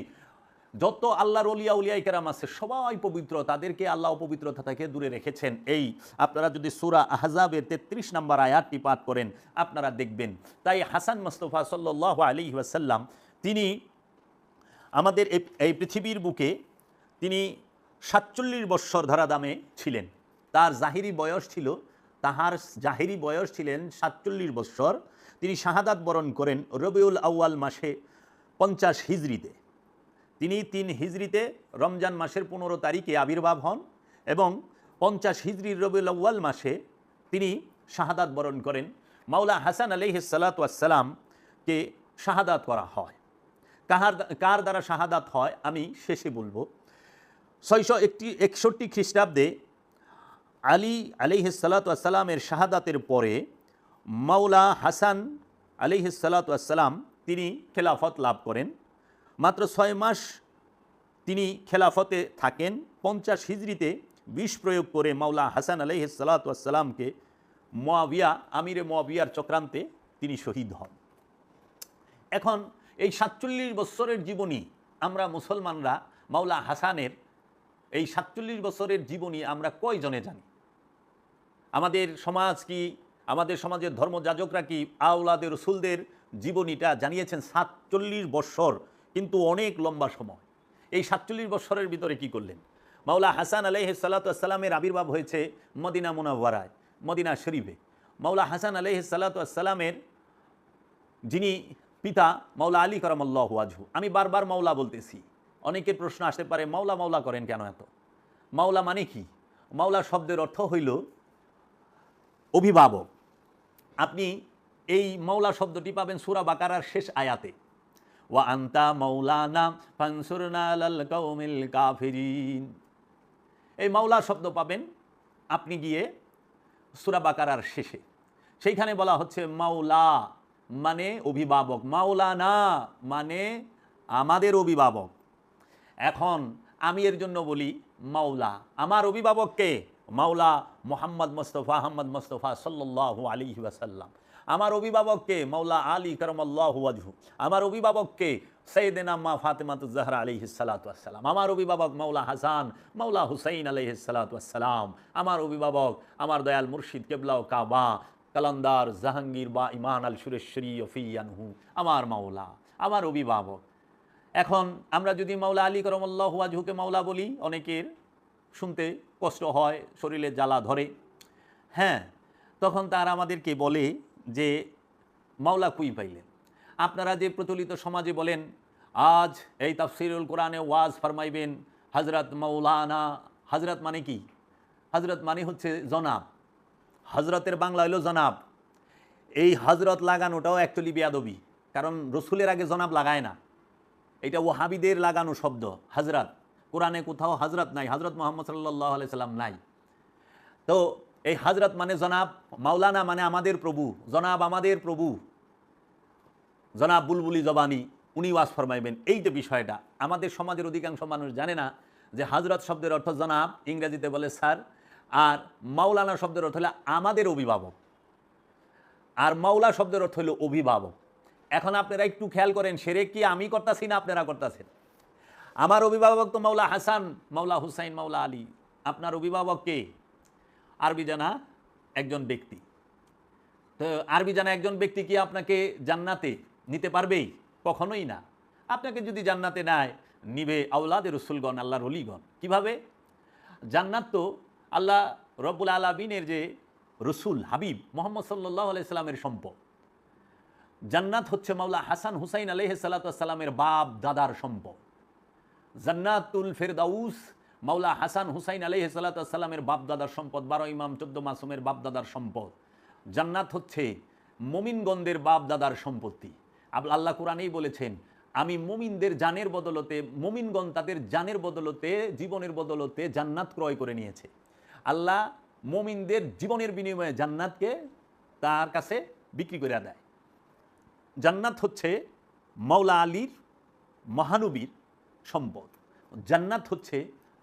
S2: যত আল্লাহর ওলিয়া উলিয়ায়ে কেরাম আছে সবাই পবিত্র, তাদেরকে আল্লাহ অপবিত্রতা থেকে দূরে রেখেছেন। এই আপনারা যদি সূরা আহজাবের 33 নম্বর আয়াতটি পাঠ করেন আপনারা দেখবেন। তাই হাসান মুস্তাফা সাল্লাল্লাহু আলাইহি ওয়াসাল্লাম তিনি আমাদের এই পৃথিবীর বুকে তিনি 47 বৎসর ধরাধামে ছিলেন। তার জাহিরি বয়স ছিল, তাহার জাহিরি বয়স ছিলেন 47 বৎসর। তিনি শাহাদাত বরণ করেন রবিউল আউয়াল মাসে 50 হিজরিতে। তিনি 3 হিজরিতে রমজান মাসের 15 তারিখে আবির্ভাব হন এবং 50 হিজরির রবিউল আউয়াল মাসে তিনি শাহাদাত বরণ করেন। মাওলা হাসান আলাইহিস সালাতু ওয়াস সালামকে শাহাদাত করা হয়। কার দ্বারা শাহাদাত হয় আমি শেষে বলবো। 661 খ্রিস্টাব্দে আলী আলাইহিস সালাতু ওয়াস সালামের শাহাদাতের পরে মাওলা হাসান আলাইহিস সালাতু ওয়াস সালাম তিনি খেলাফত লাভ করেন। মাত্র 6 মাস তিনি খেলাফতে থাকেন। 50 হিজরিতে বিষ প্রয়োগ করে মাওলা হাসান আলাইহিস সালাতু ওয়াস সালামকে মুয়াবিয়া, আমিরে মুয়াবিয়ার চক্রান্তে তিনি শহীদ হন। এখন এই 47 বছরের জীবনী আমরা মুসলমানরা মাওলা হাসানের এই 47 বছরের জীবনী আমরা কয়জনে জানি? আমাদের সমাজ কি, আমাদের সমাজের ধর্মযাজকরা কি আওলাদে রসুলদের জীবনীটা জানিয়েছেন? 47 বৎসর কিন্তু অনেক লম্বা সময়। এই 47 বৎসরের ভিতরে কি করলেন? মাওলা হাসান আলাইহিস সালাতু ওয়াস সালামের আবির্ভাব হয়েছে মদিনা মুনাওয়ারায়, মদিনা শরীফে। মাওলা হাসান আলাইহিস সালাতু ওয়াস সালামের যিনি পিতা মাওলা আলী কারামাল্লাহু ওয়াজহু, আমি বারবার মাওলা বলতেছি, অনেকের প্রশ্ন আসতে পারে মাওলা মাওলা করেন কেন এত? মাওলা মানে কি? মাওলা শব্দের অর্থ হইল অভিভাবক। আপনি এই মাওলা শব্দটি পাবেন সূরা বাকারার শেষ আয়াতে, ওয়া আনতা মাওলানা ফানসুরনা আলাল কওমিল কাফিরিন। এই মাওলা শব্দ পাবেন আপনি গিয়ে সূরা বাকারার শেষে। সেইখানে বলা হচ্ছে মাওলা মানে অভিভাবক, মাওলানা মানে আমাদের অভিভাবক। এখন আমি এর জন্য বলি মাওলা, আমার অভিভাবককে মাওলা মুহাম্মদ মুস্তাফা আহমদ মুস্তাফা সাল্লাল্লাহু আলাইহি ওয়াসাল্লাম। আমার অভিভাবককে মাওলা আলী কারামাল্লাহু ওয়াজহু। আমার অভিভাবককে সাইয়েদেনা মা ফাতেমাতুজ জাহরা আলাইহিস সালাতু ওয়াস সালাম। আমার অভিভাবক মাওলা হাসান, মাওলা হুসাইন আলাইহিস সালাতু ওয়াস সালাম। আমার অভিভাবক আমার দয়াল মুর্শিদ কেবলা ও কাবা কালান্দার জাহাঙ্গীর বা ইমান আল সুরেশ্বরী ফিয়ানহু আমার মাওলা, আমার অভিভাবক। এখন আমরা যদি মাওলা আলী কারামাল্লাহু ওয়াজহুকে মাওলা বলি অনেকের শুনতে কষ্ট হয়, শরীরে জ্বালা ধরে। হ্যাঁ, তখন তারা আমাদেরকে বলে যে মাওলা কুই পাইলেন? আপনারা যে প্রচলিত সমাজে বলেন আজ এই তাফসিরুল কোরআনে ওয়াজ ফরমাইবেন হযরত মাওলানা। হযরত মানে কি? হযরত মানে হচ্ছে জনাব। হযরতের বাংলা হলো জনাব। এই হযরত লাগানোটাও অ্যাকচুয়ালি বেয়াদবি, কারণ রসুলের আগে জনাব লাগায় না। এটা ওয়াহাবিদের লাগানো শব্দ হযরত। কোরআনে কোথাও হযরত নাই, হযরত মুহাম্মদ সাল্লাল্লাহু আলাইহি সাল্লাম নাই। তো এই হযরত মানে জনাব, মাওলানা মানে আমাদের প্রভু, জনাব আমাদের প্রভু, জনাব বুলবুলি জবানি, উনি ওয়াজ ফরমাইবেন। এই যে বিষয়টা আমাদের সমাজের অধিকাংশ মানুষ জানে না যে হযরত শব্দের অর্থ জনাব, ইংরেজিতে বলে স্যার, আর মাওলানা শব্দের অর্থ হলো আমাদের অভিভাবক, আর মাওলা শব্দের অর্থ হলো অভিভাবক। এখন আপনারা একটু খেয়াল করেন, শিরক কি আমি করতেছি না আপনারা করতেছেন? আমার অভিভাবক তো মাওলা হাসান, মাওলা হুসাইন, মাওলা আলী। আপনার অভিভাবক কে? আরবি জানা একজন ব্যক্তি। তো আরবি জানা একজন ব্যক্তি কি আপনাকে জান্নাতে নিতে পারবেই? কখনোই না। আপনাকে যদি জান্নাতে নেয়, নিবে আওলাদে রসুলগণ, আল্লাহর ওলিগণ। কিভাবে? জান্নাত তো আল্লাহ রব্বুল আলামিনের যে রসুল হাবিব মুহাম্মদ সাল্লাল্লাহু আলাইহি সাল্লামের সম্পদ। জান্নাত হচ্ছে মাওলা হাসান হুসাইন আলাইহিস সালাতু ওয়াস সালামের বাপ দাদার সম্পদ। জান্নাতুল ফেরদাউস মাওলা হাসান হুসাইন আলাইহিস সালাতু ওয়াস সালামের বাপ দাদার সম্পদ, 12 ইমাম 14 মাসুমের বাপ দাদার সম্পদ। জান্নাত হচ্ছে মুমিনগণদের বাপ দাদার সম্পত্তি। আল্লাহ কোরআনেই বলেছেন, আমি মুমিনদের জানের বদলতে, মুমিনগণ তাদের জানের বদলতে, জীবনের বদলতে জান্নাত ক্রয় করে নিয়েছে। আল্লাহ মুমিনদের জীবনের বিনিময়ে জান্নাতকে তার কাছে বিক্রি করে দেয়। জান্নাত হচ্ছে মাওলা আলীর মহানবীর সম্পদ। জান্নাত হচ্ছে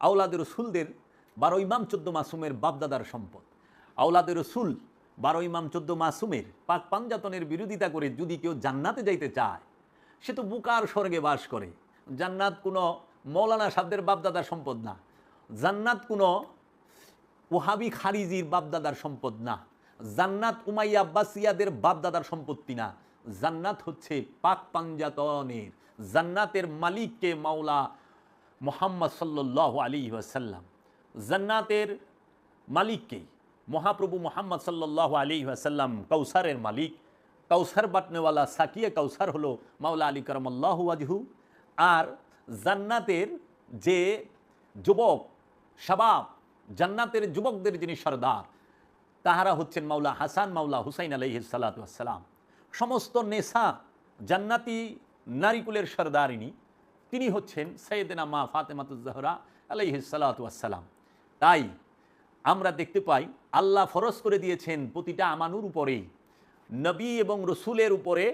S2: আওলাদে রসুলদের 12 ইমাম 14 মাসুমের বাপদাদার সম্পদ। আওলাদে রসুল 12 ইমাম 14 মাসুমের পাক পাঞ্জাতনের বিরোধিতা করে যদি কেউ জান্নাতে যাইতে চায়, সে তো বুকার স্বর্গে বাস করে। জান্নাত কোনো মৌলানা সাহেবদের বাপদাদার সম্পদ না। জান্নাত কোনো ওহাবি খারিজির বাপদাদার সম্পদ না। জান্নাত উমাইয়া আব্বাসিয়াদের বাপদাদার সম্পত্তি না। জান্নাত হচ্ছে পাক পাঞ্জাতনের, জান্নাতের মালিককে মাওলা মুহাম্মদ সাল্লাল্লাহু আলাইহি ওয়াসাল্লাম, জান্নাতের মালিককে মহাপ্রভু মুহাম্মদ সাল্লাল্লাহু আলাইহি ওয়াসাল্লাম, কাউসারের মালিক, কাউসার বাটনেওয়ালা সাকিয়ে কাউসার হলো মাওলা আলী কারামাল্লাহু ওয়াজহু। আর জান্নাতের যে যুবক শাবাব, জান্নাতের যুবকদের যিনি সর্দার, তাহারা হচ্ছেন মাওলা হাসান মাওলা হুসাইন আলাইহিস সালাতু ওয়াস সালাম। সমস্ত নেশা জান্নাতি নারীকুলের সর্দারিনী তিনি হচ্ছেন সৈয়দনা মা ফাতেমাতুজ জাহরা আলাইহিস সালাতু ওয়াস সালাম। তাই আমরা দেখতে পাই আল্লাহ ফরজ করে দিয়েছেন প্রতিটা আমানুর উপরে নবী এবং রসুলের উপরে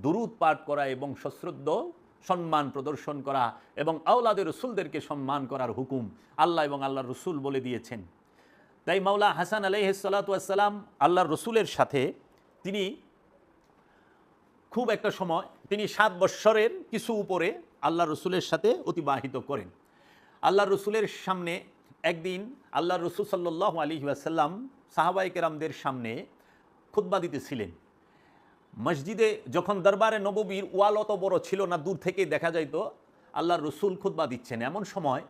S2: দুরূদ পাঠ করা এবং সশ্রদ্ধ সম্মান প্রদর্শন করা এবং আওলাদের রসুলদেরকে সম্মান করার হুকুম আল্লাহ এবং আল্লাহর রসুল বলে দিয়েছেন। তাই মাওলা হাসান আলাইহিস সালাতু ওয়াস সালাম আল্লাহর রসুলের সাথে তিনি খুব একটা সময়, তিনি 7 বৎসরের কিছু উপরে আল্লাহ রসুলের সাথে অতিবাহিত করেন। আল্লাহ রসুলের সামনে একদিন আল্লাহ রসুল সাল্লাল্লাহু আলাইহি ওয়াসাল্লাম সাহাবায়ে কেরামদের সামনে খুতবা দিতেছিলেন। মসজিদে যখন দরবারে নববীর ওয়াল অত বড় ছিল না, দূর থেকে দেখা যাইতো আল্লাহ রসুল খুতবা দিচ্ছেন। এমন সময়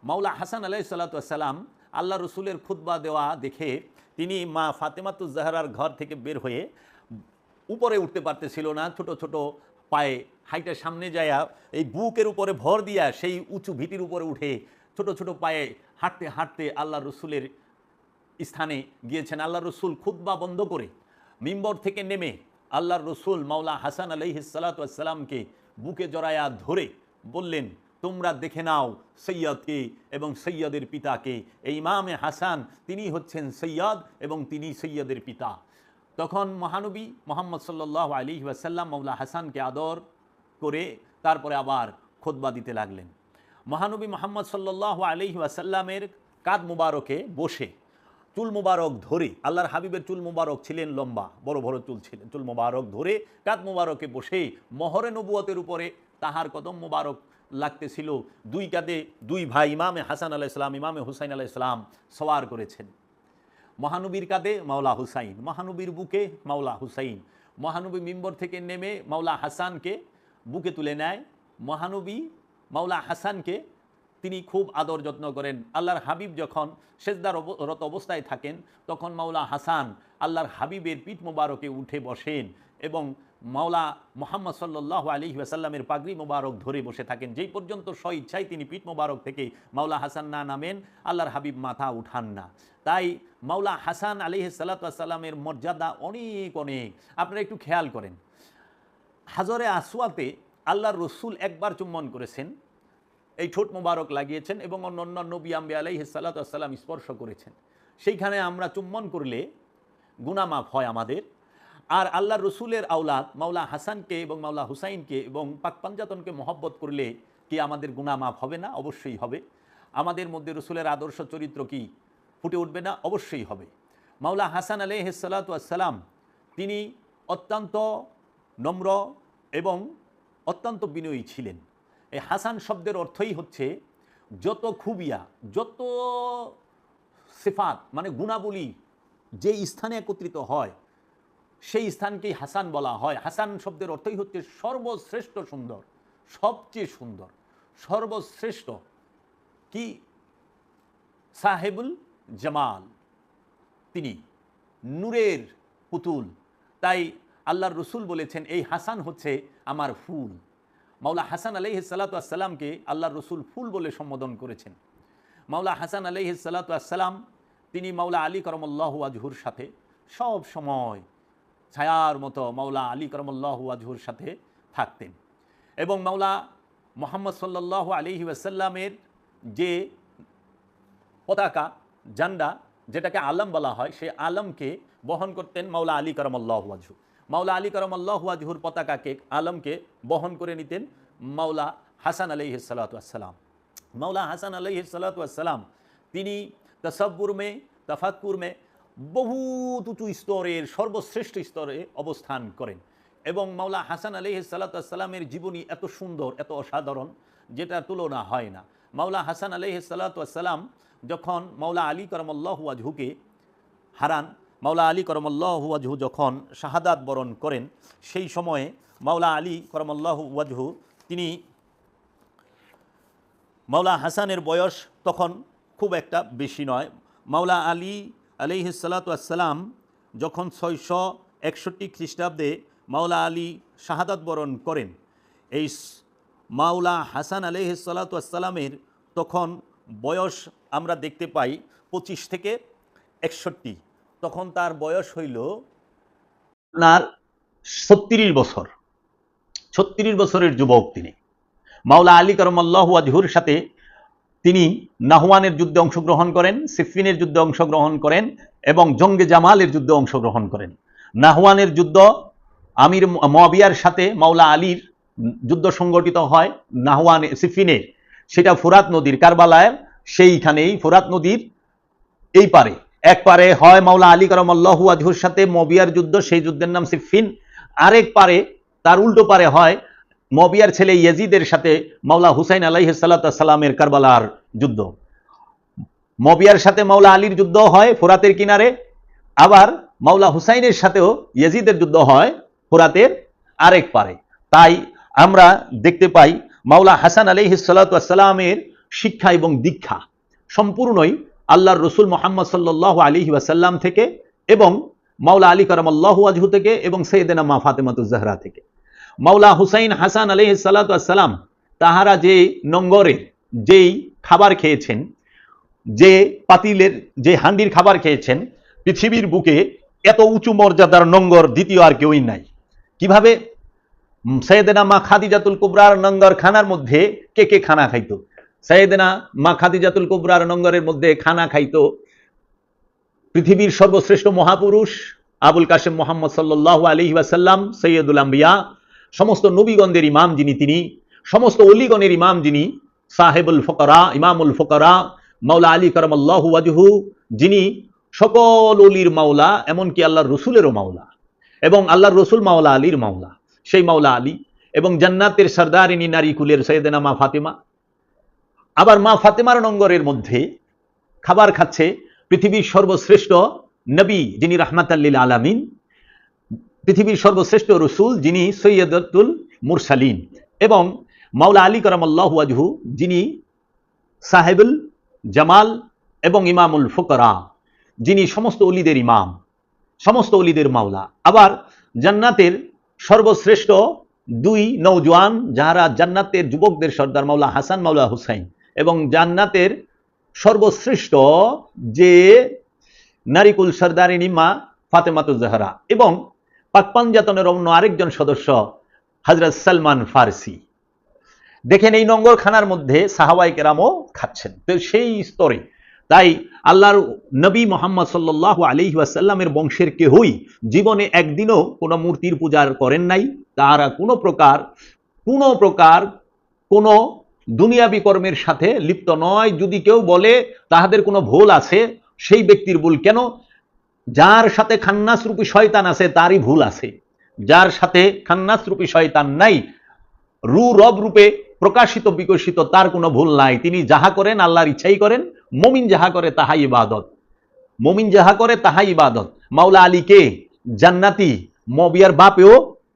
S2: মাওলা হাসান আলাইহিস সালাতু ওয়াস সালাম আল্লাহ রসুলের খুতবা দেওয়া দেখে তিনি মা ফাতেমাতুজ জাহরার ঘর থেকে বের হয়ে উপরে উঠতে পারতেছিল না, ছোট ছোট পায়ে হাইটা সামনে যায় এই বুকের উপরে ভর দিয়া সেই উঁচু ভিটির উপরে উঠে ছোট ছোট পায়ে হাঁটতে হাঁটতে আল্লাহ রসুলের স্থানে গিয়েছেন। আল্লাহ রসুল খুতবা বন্ধ করে মিম্বর থেকে নেমে আল্লাহর রসুল মাওলা হাসান আলাইহিস সালাতু ওয়াস সালামকে বুকে জড়ায়া ধরে বললেন, তোমরা দেখে নাও সৈয়দকে এবং সৈয়দের পিতাকে। এই ইমামে হাসান তিনি হচ্ছেন সৈয়দ এবং তিনি সৈয়দের পিতা। তখন মহানবী মুহাম্মদ সাল্লাল্লাহু আলাইহি ওয়াসাল্লাম মাওলা হাসানকে আদর করে তারপরে আবার খুতবা দিতে লাগলেন। মহানবী মুহাম্মদ সাল্লাল্লাহু আলাইহি ওয়াসাল্লামের কাঁধ মুবারকে বসে চুল মুবারক ধরে, আল্লাহর হাবিবের চুল মুবারক ছিলেন লম্বা, বড় বড় চুল ছিলেন, চুল মুবারক ধরে কাঁধ মুবারকে বসে মহরে নবুয়তের উপরে তাহার কদম মুবারক লাগতেছিল। দুই কাঁধে দুই ভাই ইমামে হাসান আলাইহিস সালাম ইমামে হুসাইন আলাইহিস সালাম সওয়ার করেছেন। মহানবীর কাঁধে মাওলা হুসাইন, মহানবীর বুকে মাওলা হুসাইন। মহানবী মিম্বর থেকে নেমে মাওলা হাসানকে বুকে তুলে নেয়। মহানবী মাওলা হাসানকে তিনি খুব আদর যত্ন করেন। আল্লাহর হাবিব যখন সেজদারত অবস্থায় থাকেন তখন মাওলা হাসান আল্লাহর হাবিবের পিঠ মোবারকে উঠে বসেন এবং মাওলা মুহাম্মদ সাল্লাল্লাহু আলাইহি ওয়াসাল্লামের পাগড়ি মোবারক ধরে বসে থাকেন। যেই পর্যন্ত স্বইচ্ছায় তিনি পিঠ মোবারক থেকে মাওলা হাসান না নামেন, আল্লাহর হাবিব মাথা উঠান না। তাই মাওলা হাসান আলাইহিস সালাতু ওয়াস সালামের মর্যাদা অনেক অনেক। আপনারা একটু খেয়াল করেন, হাজরে আসওয়াতে আল্লাহর রসুল একবার চুম্বন করেছেন, এই ঠোঁট মোবারক লাগিয়েছেন এবং অন্য নবী আম্বিয়া আলাইহিস সালাতু ওয়াস সালাম স্পর্শ করেছেন। সেইখানে আমরা চুম্বন করলে গুনাহ মাফ হয় আমাদের। আর আল্লাহর রসুলের আওলাদ মাওলা হাসানকে এবং মাওলা হুসাইনকে এবং পাক পাঞ্জাতনকে মহব্বত করলে কি আমাদের গুনাহ মাফ হবে না? অবশ্যই হবে। আমাদের মধ্যে রসুলের আদর্শ চরিত্র কি ফুটে উঠবে না? অবশ্যই হবে। মাওলা হাসান আলাইহিস সালাতু ওয়াস সালাম তিনি অত্যন্ত নম্র এবং অত্যন্ত বিনয়ী ছিলেন। এই হাসান শব্দের অর্থই হচ্ছে যত খুবিয়া, যত সিফাত মানে গুণাবলী যে স্থানে একত্রিত হয় সেই স্থানকেই হাসান বলা হয়। হাসান শব্দের অর্থই হচ্ছে সর্বশ্রেষ্ঠ সুন্দর, সবচেয়ে সুন্দর, সর্বশ্রেষ্ঠ কি সাহেবুল জামাল, তিনি নূরের পুতুল। তাই আল্লাহর রসুল বলেছেন এই হাসান হচ্ছে আমার ফুল। মাওলা হাসান আলাইহিস সালাতু ওয়াস সালামকে আল্লাহর রসুল ফুল বলে সম্বোধন করেছেন। মাওলা হাসান আলাইহিস সালাতু ওয়াস সালাম তিনি মাওলা আলী করমুল্লাহু ওয়াজহুর সাথে সব সময় ছায়ার মতো মাওলা আলী করমুল্লাহু ওয়াজহুর সাথে থাকতেন। এবং মাওলা মুহাম্মদ সাল্লাল্লাহু আলাইহি ওয়াসাল্লামের যে পতাকা জান্ডা যেটাকে আলম বলা হয়, সেই আলমকে বহন করতেন মাওলা আলী করমুল্লাহু ওয়াজহু। মাওলা আলী করমুল্লাহু ওয়াজহুর পতাকাকে আলমকে বহন করে নিতেন মাওলা হাসান আলাইহিস সালাতু ওয়াস সালাম। মাওলা হাসান আলাইহিস সালাতু ওয়াস সালাম তিনি তসব্বুর মে তফাক্কুর মে বহুত উঁচু স্তরের সর্বশ্রেষ্ঠ স্তরে অবস্থান করেন। এবং মাওলা হাসান আলাইহিস সালাতু ওয়াস সালামের জীবনী এত সুন্দর, এত অসাধারণ, যেটা তুলনা হয় না। মাওলা হাসান আলাইহিস সালাতু ওয়াস সালাম যখন মাওলা আলী করমুল্লাহু ওয়াজহুকে হারান, মাওলা আলী করমুল্লাহু ওয়াজহু যখন শাহাদাত বরণ করেন, সেই সময়ে মাওলা আলী করমুল্লাহু ওয়াজহু তিনি মাওলা হাসানের বয়স তখন খুব একটা বেশি নয়। মাওলা আলী আলাইহিস সালাতু ওয়াস সালাম যখন 661 খ্রিস্টাব্দে মাওলা আলী শাহাদাত বরণ করেন, এই মাওলা হাসান আলাইহিস সালাতু ওয়াস সালামের তখন বয়স আমরা দেখতে পাই 25 থেকে 61। তখন তার বয়স হইল আপনার 36 বছর। 36 বছরের যুবক তিনি। মাওলা আলী করমুল্লাহু ওয়াজহুর সাথে তিনি নাহওয়ানের যুদ্ধে অংশগ্রহণ করেন, সিফিনের যুদ্ধে অংশগ্রহণ করেন এবং জঙ্গে জামালের যুদ্ধে অংশগ্রহণ করেন। নাহওয়ানের যুদ্ধ আমির মুয়াবিয়ার সাথে মাওলা আলীর যুদ্ধ সংগঠিত হয় নাহওয়ান সিফিনের, সেটা ফুরাত নদীর কারবালায়, সেইখানেই ফুরাত নদীর এই পারে এক পারে হয় মাওলা আলী করমুল্লাহু ওয়াজহুর সাথে মুয়াবিয়ার যুদ্ধ, সেই যুদ্ধের নাম সিফিন। আরেক পারে তার উল্টো পারে হয় মুয়াবিয়ার ছেলে ইয়াজিদের সাথে মাওলা হুসাইন আলাইহিস সালাতু ওয়াস সালামের কারবালার যুদ্ধ। মুয়াবিয়ার সাথে মাওলা আলীর যুদ্ধ হয় ফোরাতের কিনারে, আবার মাওলা হুসাইনের সাথেও ইয়াজিদের যুদ্ধ হয় ফোরাতের আরেক পারে। তাই আমরা দেখতে পাই মাওলা হাসান আলাইহিস সালাতু ওয়াস সালামের শিক্ষা এবং দীক্ষা সম্পূর্ণই আল্লাহর রসুল মুহাম্মদ সাল্লাল্লাহু আলাইহি ওয়াসাল্লাম থেকে এবং মাওলা আলী করমুল্লাহু ওয়াজহু থেকে এবং সাইয়েদেনা মা ফাতেমাতুজ জাহরা থেকে। মাওলা হুসাইন হাসান আলাইহিস সালাতু ওয়াস সালাম তাহারা যে নঙ্গরে যেই খাবার খেয়েছেন, যে পাতিলের যে হান্ডির খাবার খেয়েছেন, পৃথিবীর বুকে এত উঁচু মর্যাদার নঙ্গর দ্বিতীয় আর কেউই নাই। কিভাবে সাইয়েদেনা মা খাদিজাতুল কুবরার নঙ্গর খানার মধ্যে কে কে খানা খাইতো? সাইয়েদেনা মা খাদিজাতুল কুবরার নঙ্গরের মধ্যে খানা খাইতো পৃথিবীর সর্বশ্রেষ্ঠ মহাপুরুষ আবুল কাসেম মুহাম্মদ সাল্লাল্লাহু আলাইহি ওয়াসাল্লাম, সৈয়দুল আম্বিয়া, সমস্ত নবীগণদের ইমাম যিনি, তিনি সমস্ত ওলিগণের ইমাম যিনি, সাহেবুল ফুকারা, ইমামুল ফুকারা, মাওলা আলী করমুল্লাহু ওয়াজহু, যিনি সকল ওলির মাওলা, এমনকি আল্লাহর রসুলেরও মাওলা এবং আল্লাহর রসুল মাওলা আলীর মাওলা, সেই মাওলা আলী এবং জান্নাতের সরদারিনী নারী কুলের সাইয়েদেনা মা ফাতেমা। আবার মা ফাতেমার নঙ্গরের মধ্যে খাবার খাচ্ছে পৃথিবীর সর্বশ্রেষ্ঠ নবী যিনি রাহমাতাল লিল আলামিন, পৃথিবীর সর্বশ্রেষ্ঠ রসুল যিনি সৈয়দুল মুরসালিন, এবং মাওলা আলী করমুল্লাহু ওয়াজহু যিনি সাহেবুল জামাল এবং ইমামুল ফুকারা, যিনি সমস্ত ওলিদের ইমাম, সমস্ত ওলিদের মাওলা। আবার জান্নাতের সর্বশ্রেষ্ঠ দুই নওজোয়ান যাহারা জান্নাতের যুবকদের সর্দার মাওলা হাসান মাওলা হুসাইন, এবং জান্নাতের সর্বশ্রেষ্ঠ যে নারীকুল সর্দারিনী মা ফাতেমাতুজ জাহরা, এবং পাক পাঞ্জাতনের অন্য আরেকজন সদস্য হযরত সালমান ফারসি। দেখেন এই নঙ্গর খানার মধ্যে সাহাবায়ে কেরামও খাচ্ছেন। তো সেই স্তরে তাই আল্লাহর নবী মুহাম্মদ সাল্লাল্লাহু আলাইহি ওয়াসাল্লামের বংশের কেউই জীবনে একদিনও কোনো মূর্তির পূজা করেন নাই। তারা কোনো প্রকার কোনো দুনিয়াবি কর্মের সাথে লিপ্ত নয়। যদি কেউ বলে তাহাদের কোনো ভুল আছে, সেই ব্যক্তির ভুল। কেন? যার সাথে খান্নাস রূপী শয়তান আছে তারই ভুল আছে। যার সাথে খান্নাস রূপী শয়তান নাই, রব রূপে প্রকাশিত বিকশিত, তার কোনো ভুল নাই। তিনি যাহা করেন আল্লাহর ইচ্ছাই করেন। মুমিন যাহা করে তাহাই ইবাদত, মুমিন যাহা করে তাহাই ইবাদত। মাওলা আলীকে জান্নাতি মুয়াবিয়ার বাপেও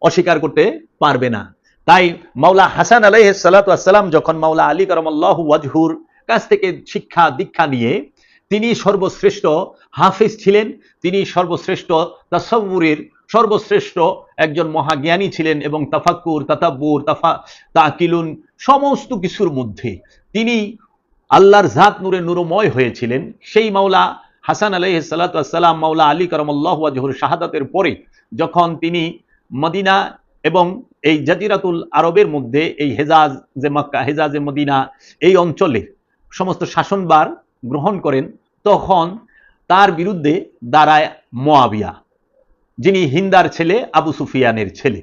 S2: অস্বীকার করতে পারবে না। তাই মাওলা হাসান আলাইহিস সালাতু ওয়াস সালাম যখন মাওলা আলী করমুল্লাহু ওয়াজহুর কাছ থেকে শিক্ষা দীক্ষা নিয়ে তিনি সর্বশ্রেষ্ঠ হাফিজ ছিলেন, তিনি সর্বশ্রেষ্ঠ তাসাউরের সর্বশ্রেষ্ঠ একজন মহাজ্ঞানী ছিলেন এবং তাফাক্কুর, তাতাব্বুর, তাকিলুন সমস্ত কিছুর মধ্যে তিনি আল্লাহর জাত নূরে নূরময় হয়েছিলেন। সেই মাওলা হাসান আলাইহিস সালাতু ওয়াস সালাম মাওলা আলী কারামাল্লাহু ওয়াজহুর শাহাদাতের পরে যখন তিনি মদিনা এবং এই জাজিরাতুল আরবের মধ্যে এই হেজাজে মক্কা, হেজাজে মদিনা এই অঞ্চলে সমস্ত শাসনভার গ্রহণ করেন, তখন তার বিরুদ্ধে দাঁড়ায় মুয়াবিয়া, যিনি হিন্দার ছেলে, আবু সুফিয়ানের ছেলে।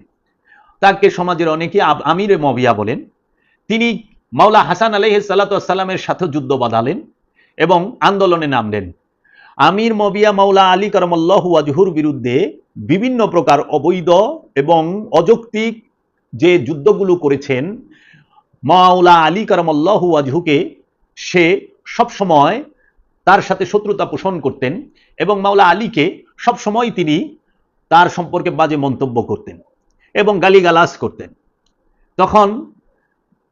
S2: তাকে সমাজের অনেকে আমিরে মুয়াবিয়া বলেন। তিনি মাওলা হাসান আলাইহিস সালাতু ওয়াস সালামের সাথে যুদ্ধ বাঁধালেন এবং আন্দোলনে নামলেন। আমির মুয়াবিয়া মাওলা আলী কারামাল্লাহু ওয়াজহুর বিরুদ্ধে বিভিন্ন প্রকার অবৈধ এবং অযৌক্তিক যে যুদ্ধগুলো করেছেন, মাওলা আলী কারামাল্লাহু ওয়াজহুকে সে সবসময় তার সাথে শত্রুতা পোষণ করতেন এবং মাওলা আলীকে সবসময় তিনি তার সম্পর্কে বাজে মন্তব্য করতেন এবং গালিগালাজ করতেন। তখন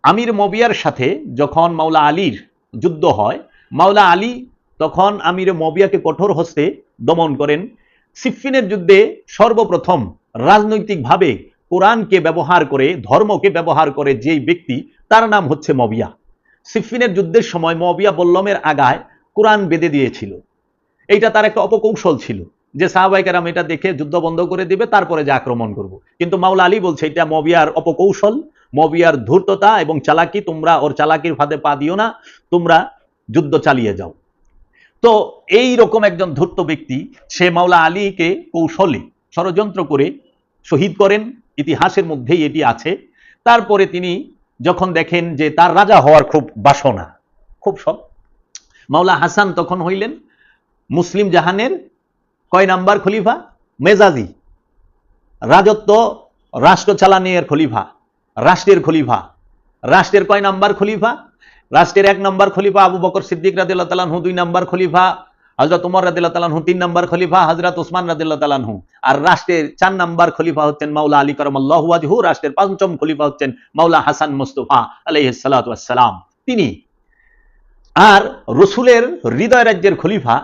S2: আমির মুয়াবিয়ার সাথে যখন মাওলা আলীর যুদ্ধ হয়, মাওলা আলী তখন আমির মুয়াবিয়াকে কঠোর হস্তে দমন করেন। সিফফিনের যুদ্ধে সর্বপ্রথম রাজনৈতিকভাবে কোরআনকে ব্যবহার করে, ধর্মকে ব্যবহার করে যেই ব্যক্তি, তার নাম হচ্ছে মুয়াবিয়া। সিফফিনের যুদ্ধের সময় মুয়াবিয়া বল্লমের আগায় কোরআন বেঁধে দিয়েছিল। এইটা তার একটা অপকৌশল ছিল যে সাহাবায়ে কেরাম এটা দেখে যুদ্ধ বন্ধ করে দিবে, তারপরে যে আক্রমণ করব। কিন্তু মাওলা আলী বলছে এটা মুয়াবিয়ার অপকৌশল, মুয়াবিয়ার ধূর্ততা এবং চালাকি, তোমরা ওর চালাকির ফাঁদে পা দিও না, তোমরা যুদ্ধ চালিয়ে যাও। তো এই রকম একজন ধূর্ত ব্যক্তি, সে মাওলা আলীকে কৌশলে ষড়যন্ত্র করে শহীদ করেন, ইতিহাসের মধ্যেই এটি আছে। তারপরে তিনি যখন দেখেন যে তার রাজা হওয়ার খুব বাসনা, খুব শখ, মাওলা হাসান তখন হইলেন মুসলিম জাহানের কয় নাম্বার খলিফা? মেজাজি, রাজত্ব, রাষ্ট্র চালানের খলিফা, রাষ্ট্রের খলিফা। রাষ্ট্রের কয় নাম্বার খলিফা? রাষ্ট্রের 1 নম্বর খলিফা আবু বকর সিদ্দিক রাদিয়াল্লাহু তাআলা আনহু, 2 নম্বর খলিফা হযরত ওমর রাদিয়াল্লাহু তাআলা আনহু, 3 নম্বর খলিফা হযরত ওসমান রাদিয়াল্লাহু তাআলা আনহু। আর রাষ্ট্রের 4 নম্বর খলিফা হচ্ছেন মাওলা আলী কারামাল্লাহু ওয়াজহু। রাষ্ট্রের 5ম খলিফা হচ্ছেন মাওলা হাসান মুস্তাফা আলাইহিস সালাতু ওয়াস সালাম, তিনি। আর রাসূলের হৃদয় রাজ্যের খলিফা,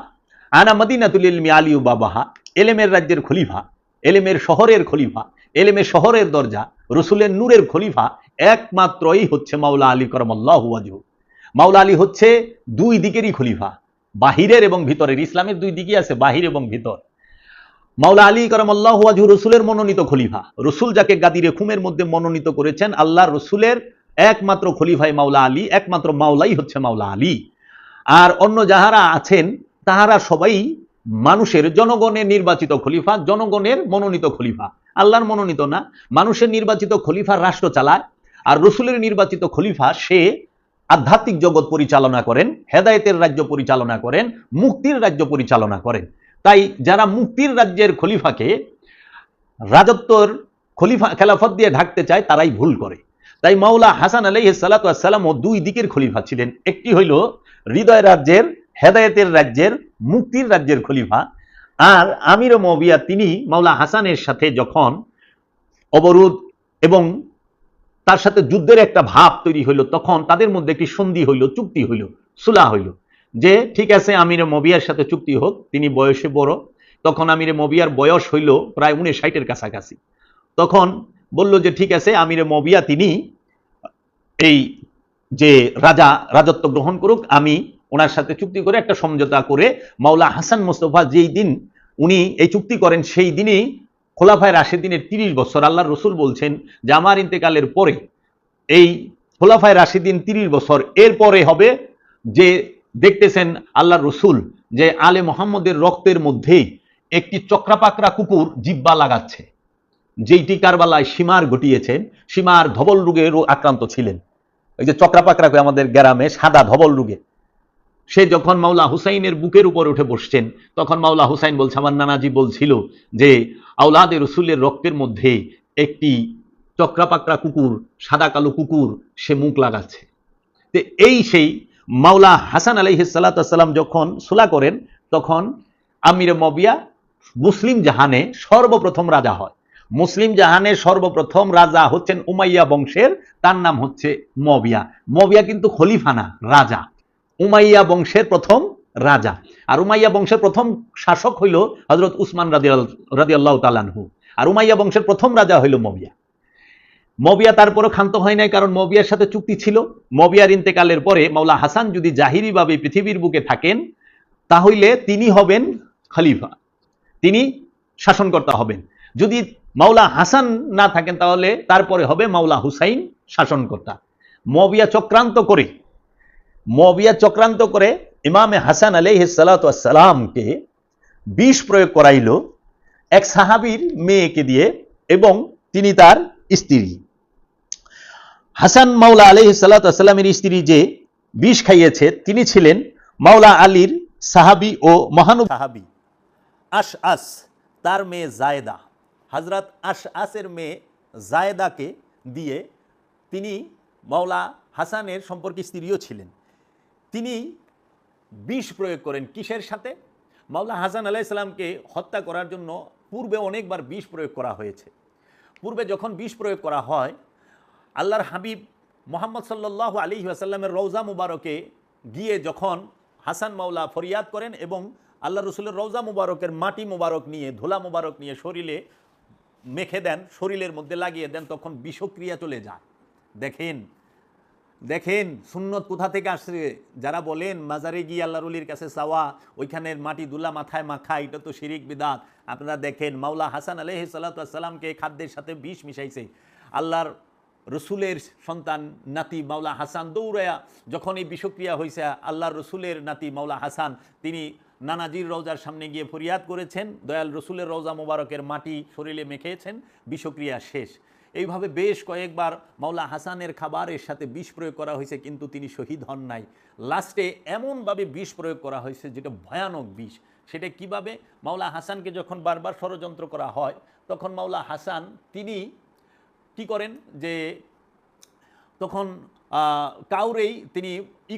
S2: আনা মদিনাতুল ইলমি আলিউ বাবাহা, এলেমের রাজ্যের খলিফা, এলেমের শহরের খলিফা, এলেমের শহরের দরজা, রাসূলের নূরের খলিফা একমাত্রই হচ্ছে মাওলা আলী কারামাল্লাহু ওয়াজহু। মাওলা আলী হচ্ছে 2 দিকেরই খলিফা, বাহিরের এবং ভিতরের। ইসলামের 2 দিকই আছে, বাহির এবং ভিতর। মাওলা আলী কারামাল্লাহু ওয়াজহু রাসূলের মনোনীত খলিফা। রাসূল যাকে গাদিরে খুমের মধ্যে মনোনীত করেছেন, আল্লাহর রাসূলের একমাত্র খলিফাই মাওলা আলী, একমাত্র মাওলাই হচ্ছে মাওলা আলী। আর অন্য যাহারা আছেন তাহারা সবাই মানুষের, জনগণের নির্বাচিত খলিফা, জনগণের মনোনীত খলিফা, আল্লাহর মনোনীত না। মানুষের নির্বাচিত খলিফা রাষ্ট্র চালায়, আর রাসূলের নির্বাচিত খলিফা সে আধ্যাত্মিক জগৎ পরিচালনা করেন, হেদায়েতের রাজ্য পরিচালনা করেন, মুক্তির রাজ্য পরিচালনা করেন। তাই যারা মুক্তির রাজ্যের খলিফাকে রাজত্বর খলিফা খেলাফত দিয়ে ঢাকতে চায়, তারাই ভুল করে। তাই মাওলা হাসান আলাইহিস সালাতু ওয়াস সালাম 2 দিকের খলিফা ছিলেন। একটি হইল হৃদয় রাজ্যের, হেদায়েতের রাজ্যের, মুক্তির রাজ্যের খলিফা। আর আমির মুয়াবিয়া তিনি মাওলা হাসানের সাথে যখন অবরোধ এবং তার সাথে যুদ্ধের একটা ভাব তৈরি হইল, তখন তাদের মধ্যে একটি সন্ধি হইল, চুক্তি হইল, সুলাহ হইল যে ঠিক আছে আমির মুয়াবিয়ার সাথে চুক্তি হোক। তিনি বয়সে বড়, তখন আমির মুয়াবিয়ার বয়স হইল প্রায় 59-এর কাছাকাছি। তখন বলল যে ঠিক আছে আমির মুয়াবিয়া তিনি এই যে রাজত্ব গ্রহণ করুক, আমি ওনার সাথে চুক্তি করে একটা সমঝোতা করে মাওলা হাসান মুস্তাফা যেই দিন উনি এই চুক্তি করেন, সেই দিনই খোলাফায়ে রাশিদিনের 30 বছর। আল্লাহর রাসূল বলছেন যে আমার ইন্তেকালের পরে এই খোলাফায়ে রাশিদিন 30 বছর, এরপরে হবে যে দেখতেছেন আল্লাহর রাসূল যে আলে মুহাম্মদের রক্তের মধ্যে একটি চক্রাপাকরা কুকুর জিহ্বা লাগাচ্ছে, যেইটি কারবালায় সীমার ঘটিয়েছেন। সীমার ধবল রোগে আক্রান্ত ছিলেন, ওই যে চক্রাপাকরা আমাদের গ্রামে সাদা ধবল রোগে। সে যখন মাওলা হুসাইনের বুকের উপর উঠে বসছেন, তখন মাওলা হুসাইন বলছে আমার নানাজি বলছিল যে আওলাদে রাসূলের রক্তের মধ্যে একটি চক্রাপাকরা কুকুর, সাদা কালো কুকুর, সে মুখ লাগাচ্ছে। তো এই সেই মাওলা হাসান আলাইহিস সালাতু ওয়াস সালাম যখন সুলা করেন, তখন আমির মুয়াবিয়া মুসলিম জাহানে সর্বপ্রথম রাজা হয়। মুসলিম জাহানের সর্বপ্রথম রাজা হচ্ছেন উমাইয়া বংশের, তার নাম হচ্ছে মুয়াবিয়া। মুয়াবিয়া কিন্তু খলিফা না, রাজা। উমাইয়া বংশের প্রথম রাজা। আর উমাইয়া বংশের প্রথম শাসক হইল হযরত উসমান রাদিয়াল্লাহু তাআলা আনহু। আর উমাইয়া বংশের প্রথম রাজা হইল মবিয়া। মবিয়া তারপরও ক্ষান্ত হয় নাই, কারণ মবিয়ার সাথে চুক্তি ছিল, মবিয়ার ইন্তেকালের পরে মাওলা হাসান যদি জাহিরিভাবে পৃথিবীর বুকে থাকেন তাহলে তিনি হবেন খলিফা, তিনি শাসনকর্তা হবেন। যদি মাওলা হাসান না থাকেন তাহলে তারপরে হবে মাওলা হুসাইন শাসনকর্তা। মবিয়া চক্রান্ত করে ইমামে হাসান আলাইহিস সালাতু ওয়াস সালামকে বিষ প্রয়োগ করাইল এক সাহাবীর মেয়েকে দিয়ে, এবং তিনি তার স্ত্রী। হাসান মাওলা আলাইহিস সালাতু ওয়াস সালামের স্ত্রী যে বিষ খাইয়েছে তিনি ছিলেন মাওলা আলীর সাহাবী ও মহানবী সাহাবী আশআস, তার মেয়ে জায়েদা। হযরত আশআসের মেয়ে জায়েদাকে দিয়ে তিনি মাওলা হাসানের সম্পর্কে স্ত্রীও ছিলেন। তিনি বিষ প্রয়োগ করেন কিসের সাথে? মাওলা হাসান আলাইহিস সালামকে হত্যা করার জন্য পূর্বে অনেকবার বিষ প্রয়োগ করা হয়েছে। পূর্বে যখন বিষ প্রয়োগ করা হয়, আল্লাহর হাবিব মুহাম্মদ সাল্লাল্লাহু আলাইহি ওয়াসাল্লামের রওজা মুবারকে গিয়ে যখন হাসান মাওলা ফরিয়াদ করেন এবং আল্লাহ রসুলের রওজা মুবারকের মাটি মুবারক নিয়ে, ধুলা মুবারক নিয়ে শরীরে মেখে দেন, শরীরের মধ্যে লাগিয়ে দেন, তখন বিষক্রিয়া চলে যায়। দেখেন সুন্নত কোথা থেকে আসছে। যারা বলেন মাজারে গিয়ে আল্লাহর ওলির কাছে চাওয়া, ওইখানের মাটি দুলা মাথায় মাখা, এটা তো শিরিক বিদআত। আপনারা দেখেন মাওলা হাসান আলাইহিস সালাতু ওয়াস সালামকে খাদ্যের সাথে বিষ মিশাইছে। আল্লাহর রসুলের সন্তান নাতি মাওলা হাসান দৌড়ায়া যখন এই বিষক্রিয়া হয়েছে, আল্লাহর রসুলের নাতি মাওলা হাসান তিনি নানাজির রওজার সামনে গিয়ে ফরিয়াদ করেছেন, দয়াল রসুলের রওজা মোবারকের মাটি শরীরে মেখেছেন, বিষক্রিয়া শেষ। এইভাবে বেশ কয়েকবার মাওলা হাসানের খাবারের সাথে বিষ প্রয়োগ করা হয়েছে, কিন্তু তিনি শহীদ হন নাই। লাস্টে এমনভাবে বিষ প্রয়োগ করা হয়েছে যেটা ভয়ানক বিষ। সেটা কিভাবে? মাওলা হাসানকে যখন বারবার ষড়যন্ত্র করা হয়, তখন মাওলা হাসান তিনি কি করেন যে তখন কাউরেই তিনি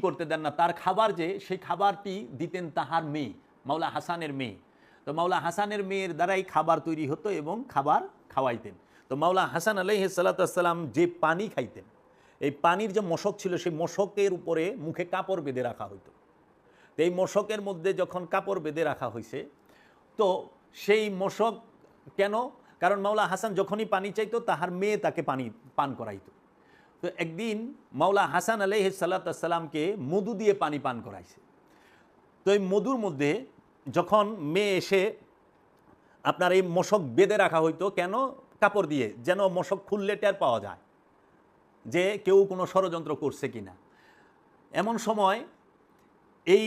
S2: করতে দেন না। তার খাবার যে সেই খাবারটি দিতেন তাহার মেয়ে, মাওলা হাসানের মেয়ে। তো মাওলা হাসানের মেয়ের দ্বারাই খাবার তৈরি হতো এবং খাবার খাওয়াইতেন। তো মাওলা হাসান আলাইহিস সালাতু ওয়াস সালাম যে পানি খাইতেন, এই পানির যে মশক ছিল সেই মশকের উপরে মুখে কাপড় বেঁধে রাখা হইতো। তো এই মশকের মধ্যে যখন কাপড় বেঁধে রাখা হয়েছে, তো সেই মশক কেন? কারণ মাওলা হাসান যখনই পানি চাইতো তাহার মেয়ে তাকে পানি পান করাইতো। তো একদিন মাওলা হাসান আলাইহিস সালাতু ওয়াস সালামকে মধু দিয়ে পানি পান করাইছে। তো এই মধুর মধ্যে যখন মেয়ে এসে আপনার এই মশক বেঁধে রাখা হইতো, কেন? কাপড় দিয়ে, যেন মশক খুললে টের পাওয়া যায় যে কেউ কোনো ষড়যন্ত্র করছে কিনা। এমন সময় এই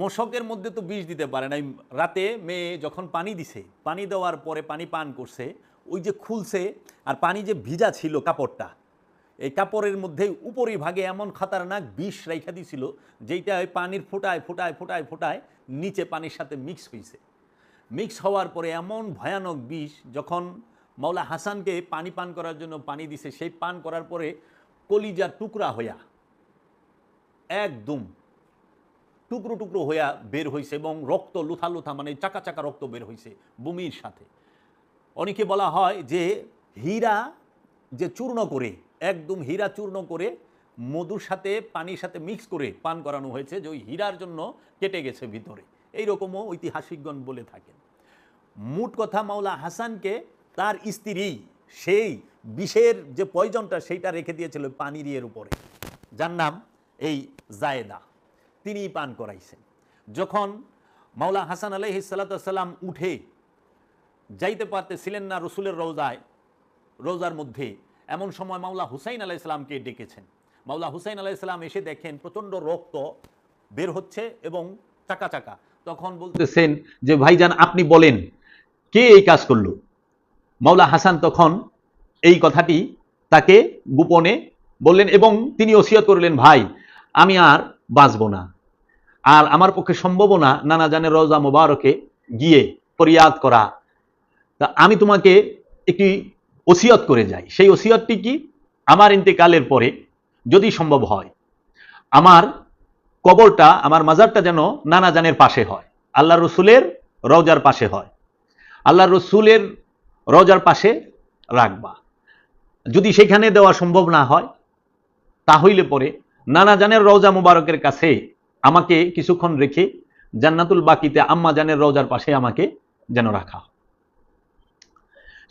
S2: মশকের মধ্যে তো বিষ দিতে পারে না। রাতে মেয়ে যখন পানি দিছে, পানি দেওয়ার পরে পানি পান করছে, ওই যে খুলছে আর পানি যে ভিজা ছিল কাপড়টা, এই কাপড়ের মধ্যে উপরিভাগে এমন খতরনাক বিষ রেখা দিছিল যেইটা ওই পানির ফোটায় নিচে পানির সাথে মিক্স হয়েছে। মিক্স হওয়ার পরে এমন ভয়ানক বিষ, যখন মাওলা হাসানকে পানি পান করার জন্য পানি দিছে, সেই পান করার পরে কলিজার টুকরা হইয়া একদম টুকরো টুকরো হইয়া বের হয়েছে এবং রক্ত লুথা মানে চাকা চাকা রক্ত বের হয়েছে বমির সাথে। অনেকে বলা হয় যে হীরা যে চূর্ণ করে, একদম হীরা চূর্ণ করে মধুর সাথে পানির সাথে মিক্স করে পান করানো হয়েছে, যে ওই হীরার জন্য কেটে গেছে ভিতরে। এইরকমও ঐতিহাসিকগণ বলে থাকেন। মোট কথা মাওলা হাসানকে তার স্ত্রী সেই বিষের যে পয়জনটা সেইটা রেখে দিয়েছিল পানির ইয়ের উপরে, যার নাম এই জায়েদা, তিনিই পান করাইছেন। যখন মাওলা হাসান আলাইহিস সালাতু ওয়াস সালাম উঠে যাইতে পারতেছিলেন না রসুলের রওজার মধ্যে, এমন সময় মাওলা হুসাইন আলাইহিস সালামকে ডেকেছেন। মাওলা হুসাইন আলাইহিস সালাম এসে দেখেন প্রচণ্ড রক্ত বের হচ্ছে এবং চাকা চাকা। তখন বলতেছেন যে ভাইজান আপনি বলেন কে এই কাজ করলো? মাওলা হাসান তখন এই কথাটি তাকে গোপনে বললেন এবং তিনি ওসিয়ত করলেন, ভাই আমি আর বাঁচব না, আর আমার পক্ষে সম্ভব না নানা জানের রওজা মুবারকে গিয়ে ফরিয়াদ করা। তা আমি তোমাকে একটি ওসিয়ত করে যাই। সেই ওসিয়তটি কি? আমার ইন্তেকালের পরে যদি সম্ভব হয় আমার কবরটা, আমার মাজারটা যেন নানা জানের পাশে হয়, আল্লাহ রসুলের রওজার পাশে হয়। আল্লাহ রসুলের রওজার পাশে রাখবা। যদি সেখানে দেওয়া সম্ভব না হয় তাহলে পরে নানা জানের রওজা মুবারকের কাছে আমাকে কিছুক্ষণ রেখে জান্নাতুল বাকিতে আম্মা জানের রওজার পাশে আমাকে যেন রাখা।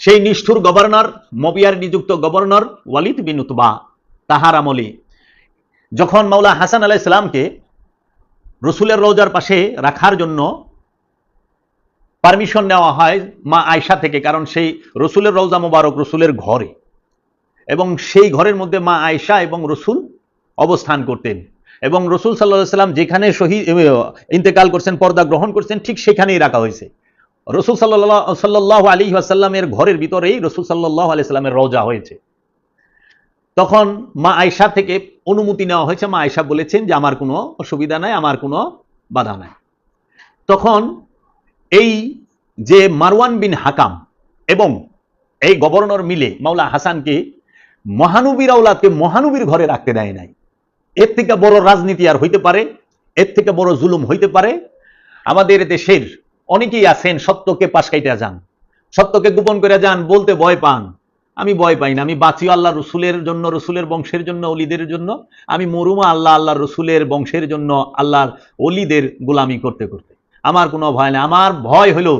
S2: সেই নিষ্ঠুর গভর্নর, মবিয়ার নিযুক্ত গভর্নর ওয়ালিদ বিন উতবা, তাহার আমলে যখন মাওলা হাসান আলাইহিস সালামকে রসুলের রওজার পাশে রাখার জন্য পারমিশন নেওয়া হয় মা আয়েশা থেকে, কারণ সেই রসুলের রওজা মোবারক রসুলের ঘরে, এবং সেই ঘরের মধ্যে মা আয়েশা এবং রসুল অবস্থান করতেন, এবং রসুল সাল্লাল্লাহু আলাইহি সাল্লাম যেখানে ইন্তেকাল করছেন, পর্দা গ্রহণ করছেন, ঠিক সেখানেই রাখা হয়েছে। রসুল সাল্লাল্লাহু আলাইহি ওয়াসাল্লামের ঘরের ভিতরেই রসুল সাল্লাল্লাহু আলাইহি সাল্লামের রওজা হয়েছে। তখন মা আয়েশা থেকে অনুমতি নেওয়া হয়েছে। মা আয়েশা বলেছেন যে আমার কোনো অসুবিধা নাই, আমার কোনো বাধা নাই। তখন এই যে মারওয়ান বিন হাকাম এবং এই গভর্নর মিলে মাওলা হাসানকে মহানবীর আওলাদকে মহানবীর ঘরে রাখতে দেয় নাই। এর থেকে বড় রাজনীতি আর হইতে পারে? এর থেকে বড় জুলুম হইতে পারে? আমাদের দেশের অনেকেই আছেন সত্যকে পাশ কাইটা যান, সত্যকে গোপন করে যান, বলতে ভয় পান। আমি ভয় পাই না, আমি বাঁচিও আল্লাহ রসুলের জন্য, রসুলের বংশের জন্য, অলিদের জন্য। আমি মরুমা আল্লাহ রসুলের বংশের জন্য, আল্লাহর অলিদের গোলামি করতে করতে। আমার কোনো ভয় নেই। আমার ভয় হলো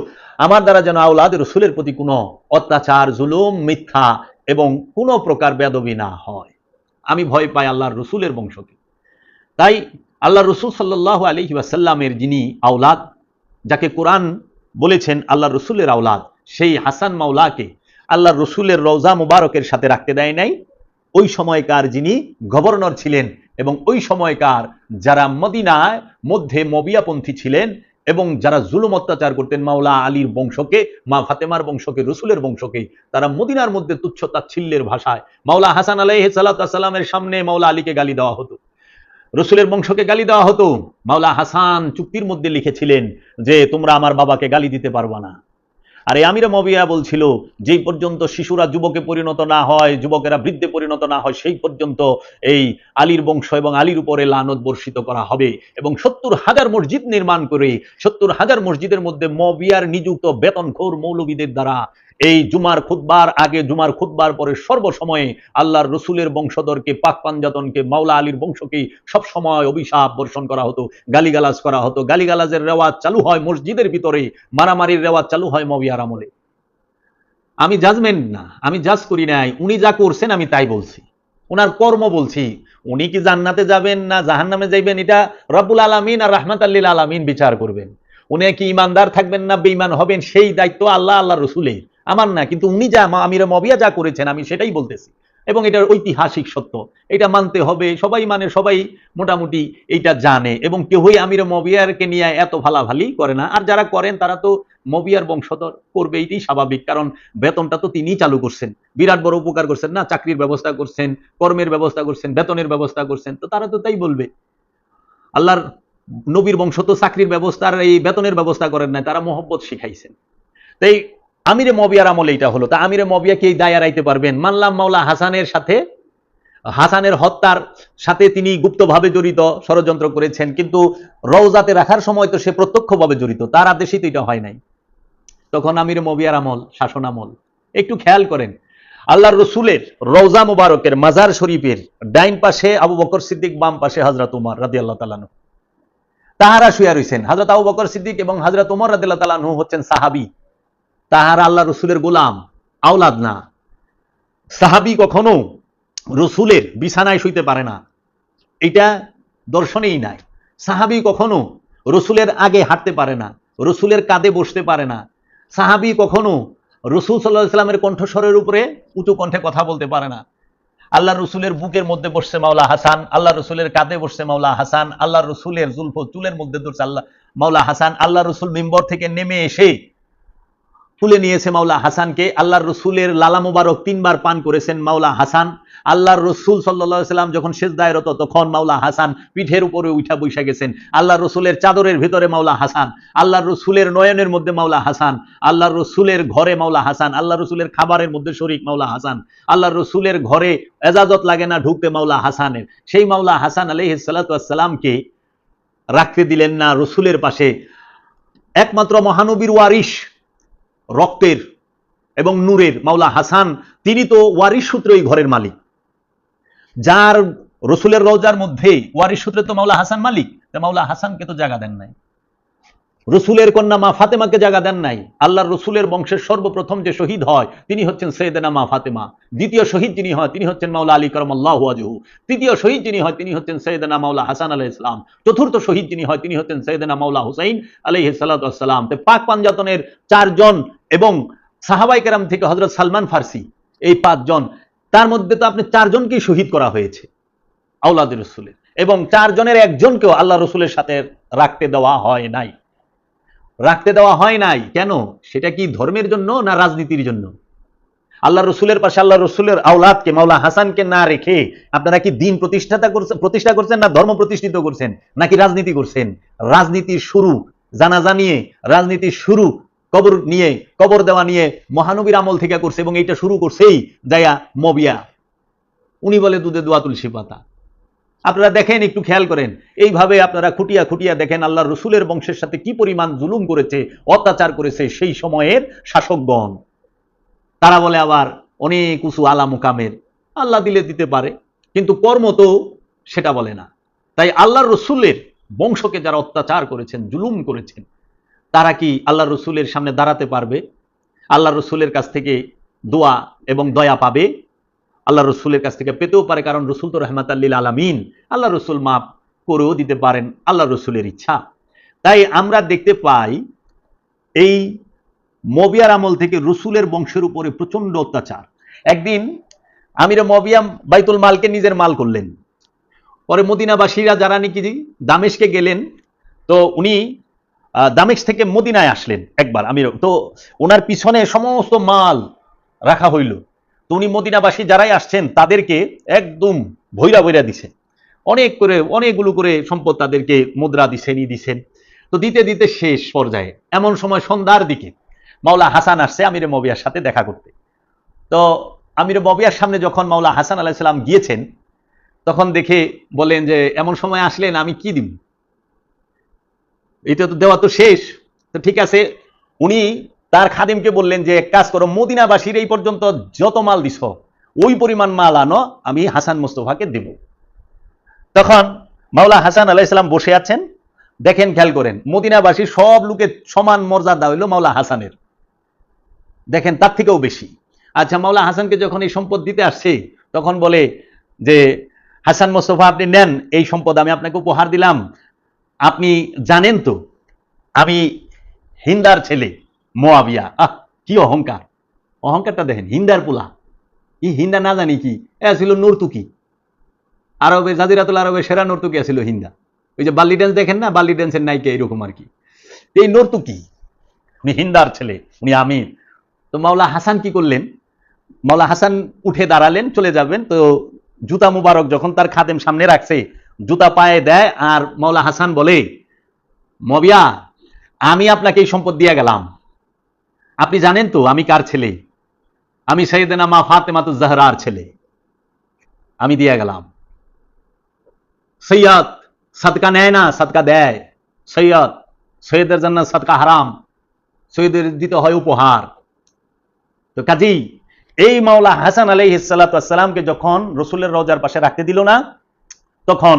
S2: আমার দ্বারা যেন আওলাদ রসুলের প্রতি কোনো অত্যাচার, জুলুম, মিথ্যা এবং কোনো প্রকার বেদবি না হয়। আমি ভয় পাই আল্লাহর রসুলের বংশকে। তাই আল্লাহ রসুল সাল্লাল্লাহু আলাইহি ওয়াসাল্লামের যিনি আওলাদ, যাকে কোরআন বলেছেন আল্লাহ রসুলের আওলাদ, সেই হাসান মাওলাকে আল্লাহ রসুলের রওজা মুবারকের সাথে রাখতে দেয় নাই ওই সময়কার যিনি গভর্নর ছিলেন, এবং ওই সময়কার যারা মদিনার মধ্যে মবিয়াপন্থী ছিলেন এবং যারা জুলুম অত্যাচার করতেন মাওলা আলীর বংশকে, মা ফাতেমার বংশকে, রসুলের বংশকে, তারা মদিনার মধ্যে তুচ্ছ তাচ্ছিল্যের ভাষায় মাওলা হাসান আলাইহিস সালামের সামনে মাওলা আলীকে গালি দেওয়া হতো, রসুলের বংশকে গালি দেওয়া হতো। মাওলা হাসান চুক্তির মধ্যে লিখেছিলেন যে তোমরা আমার বাবাকে গালি দিতে পারবা না। আর এই আমিরে মবিয়া বলছিল যেই পর্যন্ত শিশুরা যুবকে পরিণত না হয়, যুবকেরা বৃদ্ধে পরিণত না হয়, সেই পর্যন্ত এই আলীর বংশ এবং আলীর উপরে লানত বর্ষিত করা হবে, এবং ৭০,০০০ মসজিদ নির্মাণ করে ৭০,০০০ মসজিদের মধ্যে মবিয়ার নিযুক্ত বেতনখোর মৌলবীদের দ্বারা এই জুমার খুতবার আগে, জুমার খুতবার পরে সর্বসময়ে আল্লাহর রসুলের বংশধরকে, পাক পাঞ্জাতনকে, মাওলা আলীর বংশকে সবসময় অভিশাপ বর্ষণ করা হতো, গালিগালাজ করা হতো। গালিগালাজের রেওয়াজ চালু হয় মসজিদের ভিতরে, মারামারির রেওয়াজ চালু হয় মবিয়ার আমলে। আমি জাজমেন্ট না, আমি জাজ করি নাই, উনি যা করছেন আমি তাই বলছি, ওনার কর্ম বলছি। উনি কি জান্নাতে যাবেন না জাহান্নামে যাইবেন, এটা রব্বুল আলামিন আর রাহমাতাল লিল আলামিন বিচার করবেন। উনি কি ইমানদার থাকবেন না বেঈমান হবেন, সেই দায়িত্ব আল্লাহ রসুলের, আমার না। কিন্তু উনি যা আমিরে মবিয়া যা করেছেন আমি সেটাই বলতেছি, এবং এটার ঐতিহাসিক সত্য, এটা মানতে হবে। সবাই মানে, সবাই মোটামুটি এইটা জানে, এবং কেউই আমিরে মবিয়ারকে নিয়ে এত ভালাভালি করে না। আর যারা করেন তারা তো মবিয়ার বংশধর, করবে, এইটাই স্বাভাবিক। কারণ বেতনটা তো তিনিই চালু করছেন, বিরাট বড় উপকার করছেন না, চাকরির ব্যবস্থা করছেন, কর্মের ব্যবস্থা করছেন, বেতনের ব্যবস্থা করছেন, তো তারা তো তাই বলবে। আল্লাহর নবীর বংশ তো চাকরির ব্যবস্থার, এই বেতনের ব্যবস্থা করেন নাই, তারা মোহব্বত শিখাইছেন। তাই আমিরে মবিয়ার আমলে এটা হলো। তা আমিরে মবিয়া কি এই দায় এড়াইতে পারবেন? মানলাম মাওলা হাসানের সাথে, হাসানের হত্যার সাথে তিনি গুপ্তভাবে জড়িত, ষড়যন্ত্র করেছেন, কিন্তু রওজাতে রাখার সময় তো সে প্রত্যক্ষভাবে জড়িত, তার আদেশেই তো এটা হয় নাই। তখন আমিরে মবিয়ার আমল, শাসন আমল। একটু খেয়াল করেন, আল্লাহর রসুলের রওজা মুবারকের মাজার শরীফের ডাইন পাশে আবু বকর সিদ্দিক, বাম পাশে হযরত উমর রাদিয়াল্লাহু তাআলা আনহু, তাহারা শুয়ে রয়েছেন। হযরত আবু বকর সিদ্দিক এবং হযরত উমর রাদিয়াল্লাহু তাআলা আনহু হচ্ছেন সাহাবী, তাহারা আল্লাহ রসুলের গোলাম, আওলাদ না। সাহাবী কখনো রসুলের বিছানায় শুইতে পারে না, এটা দর্শনেই নাই। সাহাবী কখনো রসুলের আগে হাঁটতে পারে না, রসুলের কাঁধে বসতে পারে না। সাহাবী কখনো রসুল সাল্লাল্লাহু আলাইহি ওয়াসাল্লামের কণ্ঠস্বরের উপরে উঁচু কণ্ঠে কথা বলতে পারে না। আল্লাহ রসুলের বুকের মধ্যে বসছে মাওলা হাসান, আল্লাহ রসুলের কাঁধে বসছে মাওলা হাসান, আল্লাহ রসুলের জুলফ চুলের মধ্যে ধরছে মাওলা হাসান। আল্লাহ রসুল মিম্বর থেকে নেমে এসে তুলে নিয়েছে মাওলা হাসানকে। আল্লাহর রসুলের লালা মুবারক 3 বার পান করেছেন মাওলা হাসান। আল্লাহর রসুল সাল্লাল্লাহু আলাইহি ওয়াসাল্লাম যখন সিজদায় রত, তখন মাওলা হাসান পিঠের উপরে উঠা বসে গেছেন। আল্লাহর রসুলের চাদরের ভিতরে মাওলা হাসান, আল্লাহর রসুলের নয়নের মধ্যে মাওলা হাসান, আল্লাহর রসুলের ঘরে মাওলা হাসান, আল্লাহর রসুলের খাবারের মধ্যে শরীক মাওলা হাসান, আল্লাহর রসুলের ঘরে এজাজত লাগে না ঢুকতে মাওলা হাসানের। সেই মাওলা হাসান আলাইহিস সালাতু ওয়াস সালামকে রাখতে দিলেন না রসুলের পাশে। একমাত্র মহানবীর ওয়ারিশ, রক্তের এবং নূরের মাওলা হাসান, তিনি তো ওয়ারিশ সূত্রে ঘরের মালিক। যার রসুলের রওজার মধ্যে ওয়ারিশ সূত্রে তো মাওলা হাসান মালিক, মাওলা হাসানকে তো জায়গা দেন নাই। রসুলের কন্যা মা ফাতেমাকে জায়গা দেন নাই। আল্লাহর রসুলের বংশের সর্বপ্রথম যে শহীদ হয় তিনি হচ্ছেন সৈয়দনা মা ফাতেমা। দ্বিতীয় শহীদ যিনি হয় তিনি হচ্ছেন মাওলা আলী কারামাল্লাহু ওয়াজহু। তৃতীয় শহীদ যিনি হয় তিনি হচ্ছেন সৈয়দনা মাওলা হাসান আলাইহিস সালাম। চতুর্থ শহীদ যিনি হয় তিনি হচ্ছেন সৈয়দনা মাওলা হুসাইন আলাইহিস সালাতু ওয়াস সালাম। তো পাক পাঞ্জাতনের 4 জন এবং সাহাবায়ে কেরাম থেকে হযরত সালমান ফার্সি, এই 5 জন, তার মধ্যে তো আপনি 4 জনকেই শহীদ করা হয়েছে আওলাদে রসুলের, এবং 4 জনের একজনকেও আল্লাহ রসুলের সাথে রাখতে দেওয়া হয় নাই। রাখতে দেওয়া হয় নাই কেন? সেটা কি ধর্মের জন্য না রাজনীতির জন্য? আল্লাহ রসুলের পাশে আল্লাহ রসুলের আওলাদকে, মাওলা হাসানকে না রেখে আপনারা কি দিন প্রতিষ্ঠা করছেন না ধর্ম প্রতিষ্ঠিত করছেন, নাকি রাজনীতি করছেন? রাজনীতির শুরু, জানাজা নিয়ে রাজনীতির শুরু, কবর নিয়ে, কবর দেওয়া নিয়ে মহানবীর আমল থেকে করছে, এবং এইটা শুরু করছেই যায়া মবিয়া। উনি বলে দুধে দোয়া তুলসী পাতা। আপনারা দেখেন, একটু খেয়াল করেন, এইভাবে আপনারা খুঁটিয়া খুঁটিয়া দেখেন আল্লাহ রসুলের বংশের সাথে কি পরিমাণ জুলুম করেছে, অত্যাচার করেছে সেই সময়ের শাসকগণ। তারা বলে আবার অনেক উঁচু আলা মুকামের, আল্লাহ দিলে দিতে পারে, কিন্তু কর্ম তো সেটা বলে না। তাই আল্লাহ রসুলের বংশকে যারা অত্যাচার করেছেন, জুলুম করেছেন, তারা কি আল্লাহ রসুলের সামনে দাঁড়াতে পারবে? আল্লাহ রসুলের কাছ থেকে দোয়া এবং দয়া পাবে? আল্লাহ রসুলের কাছ থেকে পেতেও পারে, কারণ রসুল তো রহমাতাল লিল আলামিন। আল্লাহ রসুল মাফ করেও দিতে পারেন, আল্লাহ রসুলের ইচ্ছা। তাই আমরা দেখতে পাই এই মবিয়ার আমল থেকে রসুলের বংশের উপরে প্রচন্ড অত্যাচার। একদিন আমিরে মবিয়া বাইতুল মালকে নিজের মাল করলেন। পরে মদিনাবাসীরা যারা নাকি দামেশকে গেলেন, তো উনি দামেশ থেকে মদিনায় আসলেন একবার। আমির তো ওনার পিছনে সমস্ত মাল রাখা হইল। তো উনি মদিনাবাসী যারাই আসছেন তাদেরকে একদম ভৈরা ভৈরা দিছেন, অনেক করে, অনেকগুলো করে সম্পদ তাদেরকে মুদ্রা দিছেন, দিছেন। তো দিতে দিতে শেষ পর্যায়ে এমন সময় সন্ধ্যার দিকে মাওলা হাসান আসছে আমিরে মবিয়ার সাথে দেখা করতে। তো আমিরে মবিয়ার সামনে যখন মাওলা হাসান আলাইহিস সালাম গিয়েছেন, তখন দেখে বলেন যে এমন সময় আসলেন, আমি কি দিব, এটা তো দেওয়া তো শেষ। তো ঠিক আছে, উনি তার খাদিমকে বললেন যে এক কাজ করো, মদিনাবাসীর এই পর্যন্ত যত মাল দিছ ওই পরিমাণ মাল আনো, আমি হাসান মোস্তফাকে দেব। তখন মাওলা হাসান আলাইহিস সালাম বসে আছেন, দেখেন, খেয়াল করেন, মদিনাবাসী সব লোকের সমান মর্যাদা হইল মাওলা হাসানের, দেখেন তার থেকেও বেশি। আচ্ছা, মাওলা হাসানকে যখন এই সম্পদ দিতে আসছে, তখন বলে যে হাসান মোস্তফা, আপনি নেন এই সম্পদ, আমি আপনাকে উপহার দিলাম। আপনি জানেন তো আমি হিন্দার ছেলে মুয়াবিয়া। কি অহংকার, অহংকারটা দেখেন, হিন্দার পোলা। ই হিন্দা না জানি কি, এ ছিল নর্তুকি, আরবে জাজিরাতুল আরবে সেরা নর্তুকি ছিল হিন্দা। ওই যে বাল্লি ড্যান্স দেখেন না, বাল্লি ড্যান্সের নায়িকা এরকম আর কি। এই নর্তুকি, উনি হিন্দার ছেলে, উনি আমির। তো মাওলা হাসান কি করলেন, মাওলা হাসান উঠে দাঁড়ালেন, চলে যাবেন। তো জুতা মুবারক যখন তার খাদেম সামনে রাখছে, জুতা পায়ে দেয়, আর মাওলা হাসান বলে, মবিয়া, আমি আপনাকে এই সম্পদ দিয়ে গেলাম, আপনি জানেন তো আমি কার ছেলে? আমি সাইয়েদনা মা ফাতেমাতুজ জাহরার ছেলে, আমি দিয়ে গেলাম। সৈয়দ সদকা নেয় না, সদকা দেয়। সৈয়দ, সৈয়দের জন্য সদকা হারাম, সৈয়দের দিতে হয় উপহার। তো কাজী এই মাওলা হাসান আলাইহিস সালাতু ওয়াস সালামকে যখন রসুলের রওজার পাশে রাখতে দিল না, তখন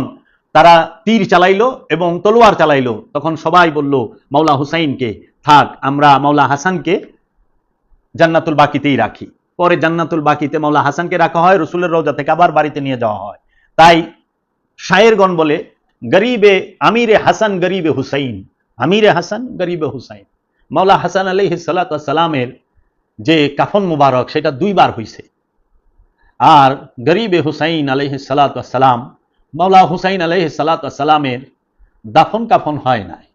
S2: তারা তীর চালাইলো এবং তলোয়ার চালাইলো। তখন সবাই বলল মাওলা হুসাইনকে থাক, আমরা মাওলা হাসানকে জান্নাতুল বাকিতেই রাখি। পরে জান্নাতুল বাকিতে মাওলা হাসানকে রাখা হয়, রসুলের রওজা থেকে আবার বাড়িতে নিয়ে যাওয়া হয়। তাই শায়েরগণ বলে, গরিবে আমিরে হাসান গরিবে হুসাইন, আমিরে হাসান গরিবে হুসাইন। মাওলা হাসান আলাইহিস সালাতু ওয়াস সালামের যে কাফন মুবারক সেটা 2 বার হইছে, আর গরিবে হুসাইন আলাইহিস সালাতু ওয়াস সালাম, মাওলা হুসাইন আলাইহিস সালাতু ওয়াস সালামের দাফন কাফন হয় নাই।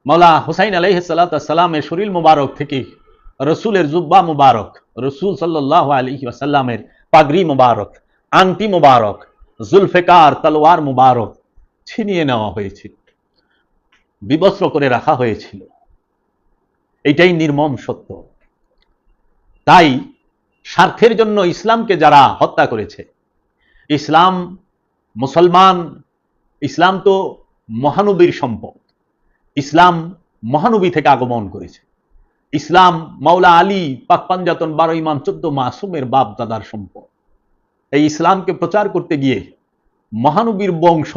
S2: মাওলা হুসাইন আলাইহিস সালাতু ওয়াস সালামের শরীর মুবারক থেকে রসুলের জুব্বা মুবারক, রসুল সাল্লাল্লাহু আলাইহি ওয়াসাল্লামের পাগড়ি মুবারক, আংটি মুবারক, জুলফিকার তলোয়ার মুবারক ছিনিয়ে নেওয়া হয়েছিল, বিবস্ত্র করে রাখা হয়েছিল। এটাই নির্মম সত্য। তাই স্বার্থের জন্য ইসলামকে যারা হত্যা করেছে, ইসলাম, মুসলমান, ইসলাম তো মহানবীর সম্পদ, ইসলাম মহানবী থেকে আগমন করেছে। ইসলাম মাওলা আলী পাক পাঞ্জাতন 12 ইমাম 14 মাসুমের বাপ দাদার সম্পদ। এই ইসলামকে প্রচার করতে গিয়ে মহানবীর বংশ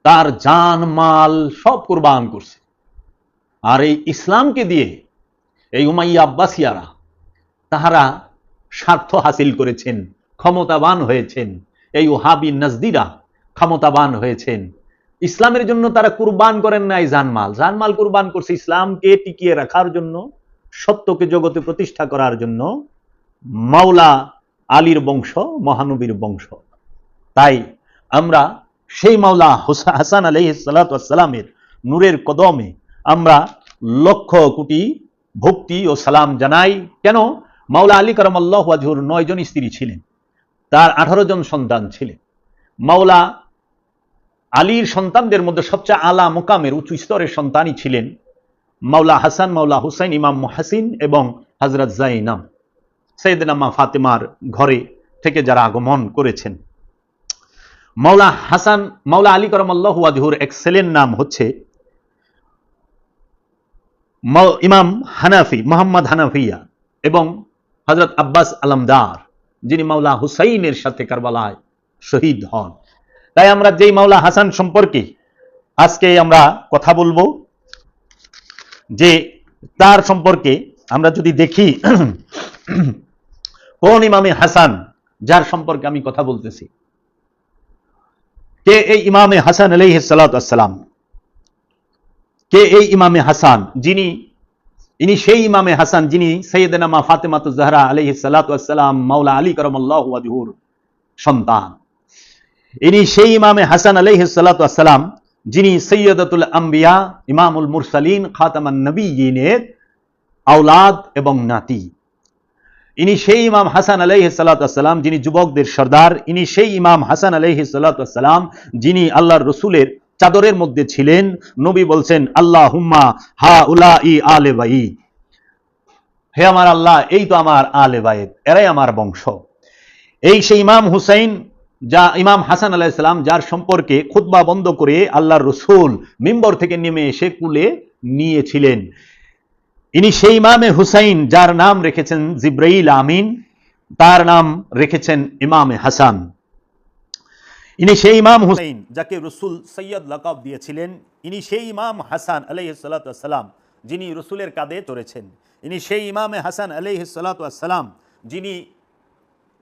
S2: তার জান মাল সব কুরবান করছে। আর এই ইসলামকে দিয়ে এই উমাইয়া আব্বাসিয়ারা তাহারা স্বার্থ হাসিল করেছেন, ক্ষমতাবান হয়েছেন। এই ওহাবি নাজদিরা ক্ষমতাবান হয়েছেন। ইসলামের জন্য তারা কুরবান করেন নাই জানমাল, জানমাল কুরবান করছে ইসলামকে টিকিয়ে রাখার জন্য, সত্যকে জগতে প্রতিষ্ঠা করার জন্য। মাওলা আলীর বংশ মহানবীর বংশ। তাই আমরা সেই মাওলা হাসান আলাইহিস সালাতু ওয়াস সালামের নূরের কদমে আমরা লক্ষ কোটি ভক্তি ও সালাম জানাই। কেন? মাওলা আলী কারামাল্লাহু ওয়াজহুর 9 জন স্ত্রী ছিলেন, তার 18 জন সন্তান ছিলেন। মাওলা আলীর সন্তানদের মধ্যে সবচেয়ে আলা মুকামের উঁচু স্তরের সন্তানই ছিলেন মাওলা হাসান, মাওলা হুসাইন, ইমাম মুহাসিন এবং হযরত জাইনাব, সাইয়েদনা মা ফাতেমার ঘরে থেকে যারা আগমন করেছেন। মাওলা হাসান, মাওলা আলী কারামাল্লাহু ওয়াজহুর এক্সেলেন্ট নাম হচ্ছে ইমাম হানাফি, মোহাম্মদ হানাফিয়া এবং হযরত আব্বাস আলমদার, যিনি মাওলা হুসাইনের সাথে কারবালায় শহীদ হন। তাই আমরা যেই মাওলা হাসান সম্পর্কে আজকে আমরা কথা বলবো, যে তার সম্পর্কে আমরা যদি দেখি কোন ইমামে হাসান যার সম্পর্কে আমি কথা বলতেছি, কে এই ইমামে হাসান আলাইহিস সালাতু ওয়াস সালাম? কে এই ইমামে হাসান? ইনি সেই ইমামে হাসান যিনি সাইয়েদনা মা ফাতেমাতুজ জাহরা আলাইহিস সালাতু ওয়াস সালাম মাওলা আলী কারামাল্লাহু ওয়াজহুর সন্তান। ইনি সেই ইমামে হাসান আলাইহিস সালাতু ওয়াস সালাম যিনি সৈয়দাতুল আম্বিয়া, ইমামুল মুরসালিন, খাতামান নবিয়্যিনের আওলাদ এবং নাতি। ইনি সেই ইমাম হাসান আলাইহিস সালাতু ওয়াস সালাম যিনি যুবকদের সর্দার। ইনি সেই ইমাম হাসান আলাইহিস সালাতু ওয়াস সালাম যিনি আল্লাহর রাসূলের চাদরের মধ্যে ছিলেন। নবী বলছেন, আল্লাহুম্মা হাউলাই আলে বাইত, হে আমার আল্লাহ, এই তো আমার আলে বাইত, এরাই আমার বংশ। এই সেই ইমাম হুসাইন, যা ইমাম হাসান আলাইহিস সালাম যার সম্পর্কে খুতবা বন্ধ করে আল্লাহর রাসূল মিম্বর থেকে নেমে এসে কুলে নিয়েছিলেন। ইনি সেই ইমামে হুসাইন যার নাম রেখেছেন জিব্রাইল আমিন, তার নাম রেখেছেন ইমামে হাসান। ইনি সেই ইমাম হুসাইন যাকে রাসূল সৈয়দ লাকাব দিয়েছিলেন। ইনি সেই ইমাম হাসান আলাইহিস সালাতু ওয়াস সালাম যিনি রাসূলের কাঁধে চড়েছেন। ইনি সেই ইমামে হাসান আলাইহিস সালাতু ওয়াস সালাম যিনি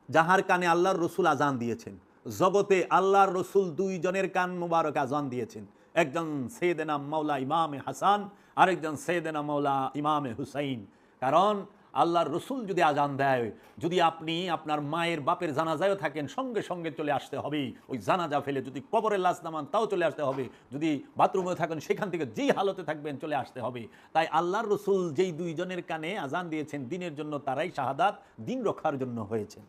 S2: যাহার কানে আল্লাহর রাসূল আজান দিয়েছেন। জগতে আল্লাহর রাসূল 2 জনের কান মুবারক আজান দিয়েছেন, একজন সাইয়েদনা মাওলা ইমামে হাসান, আরেকজন সাইয়েদনা মাওলা ইমামে হুসাইন। কারণ আল্লাহর রাসূল যদি আজান দেয়, যদি আপনি আপনার মায়ের বাপের জানাজায়ও থাকেন, সঙ্গে সঙ্গে চলে আসতে হবে ওই জানাজা ফেলে। যদি কবরের লাশ নামান তাও চলে আসতে হবে। যদি বাথরুমে থাকেন সেখান থেকে যেই হালতে থাকবেন চলে আসতে হবে। তাই আল্লাহর রাসূল যেই 2 জনের কানে আজান দিয়েছেন দিনের জন্য, তারাই শাহাদাত দিন রক্ষার জন্য হয়েছে।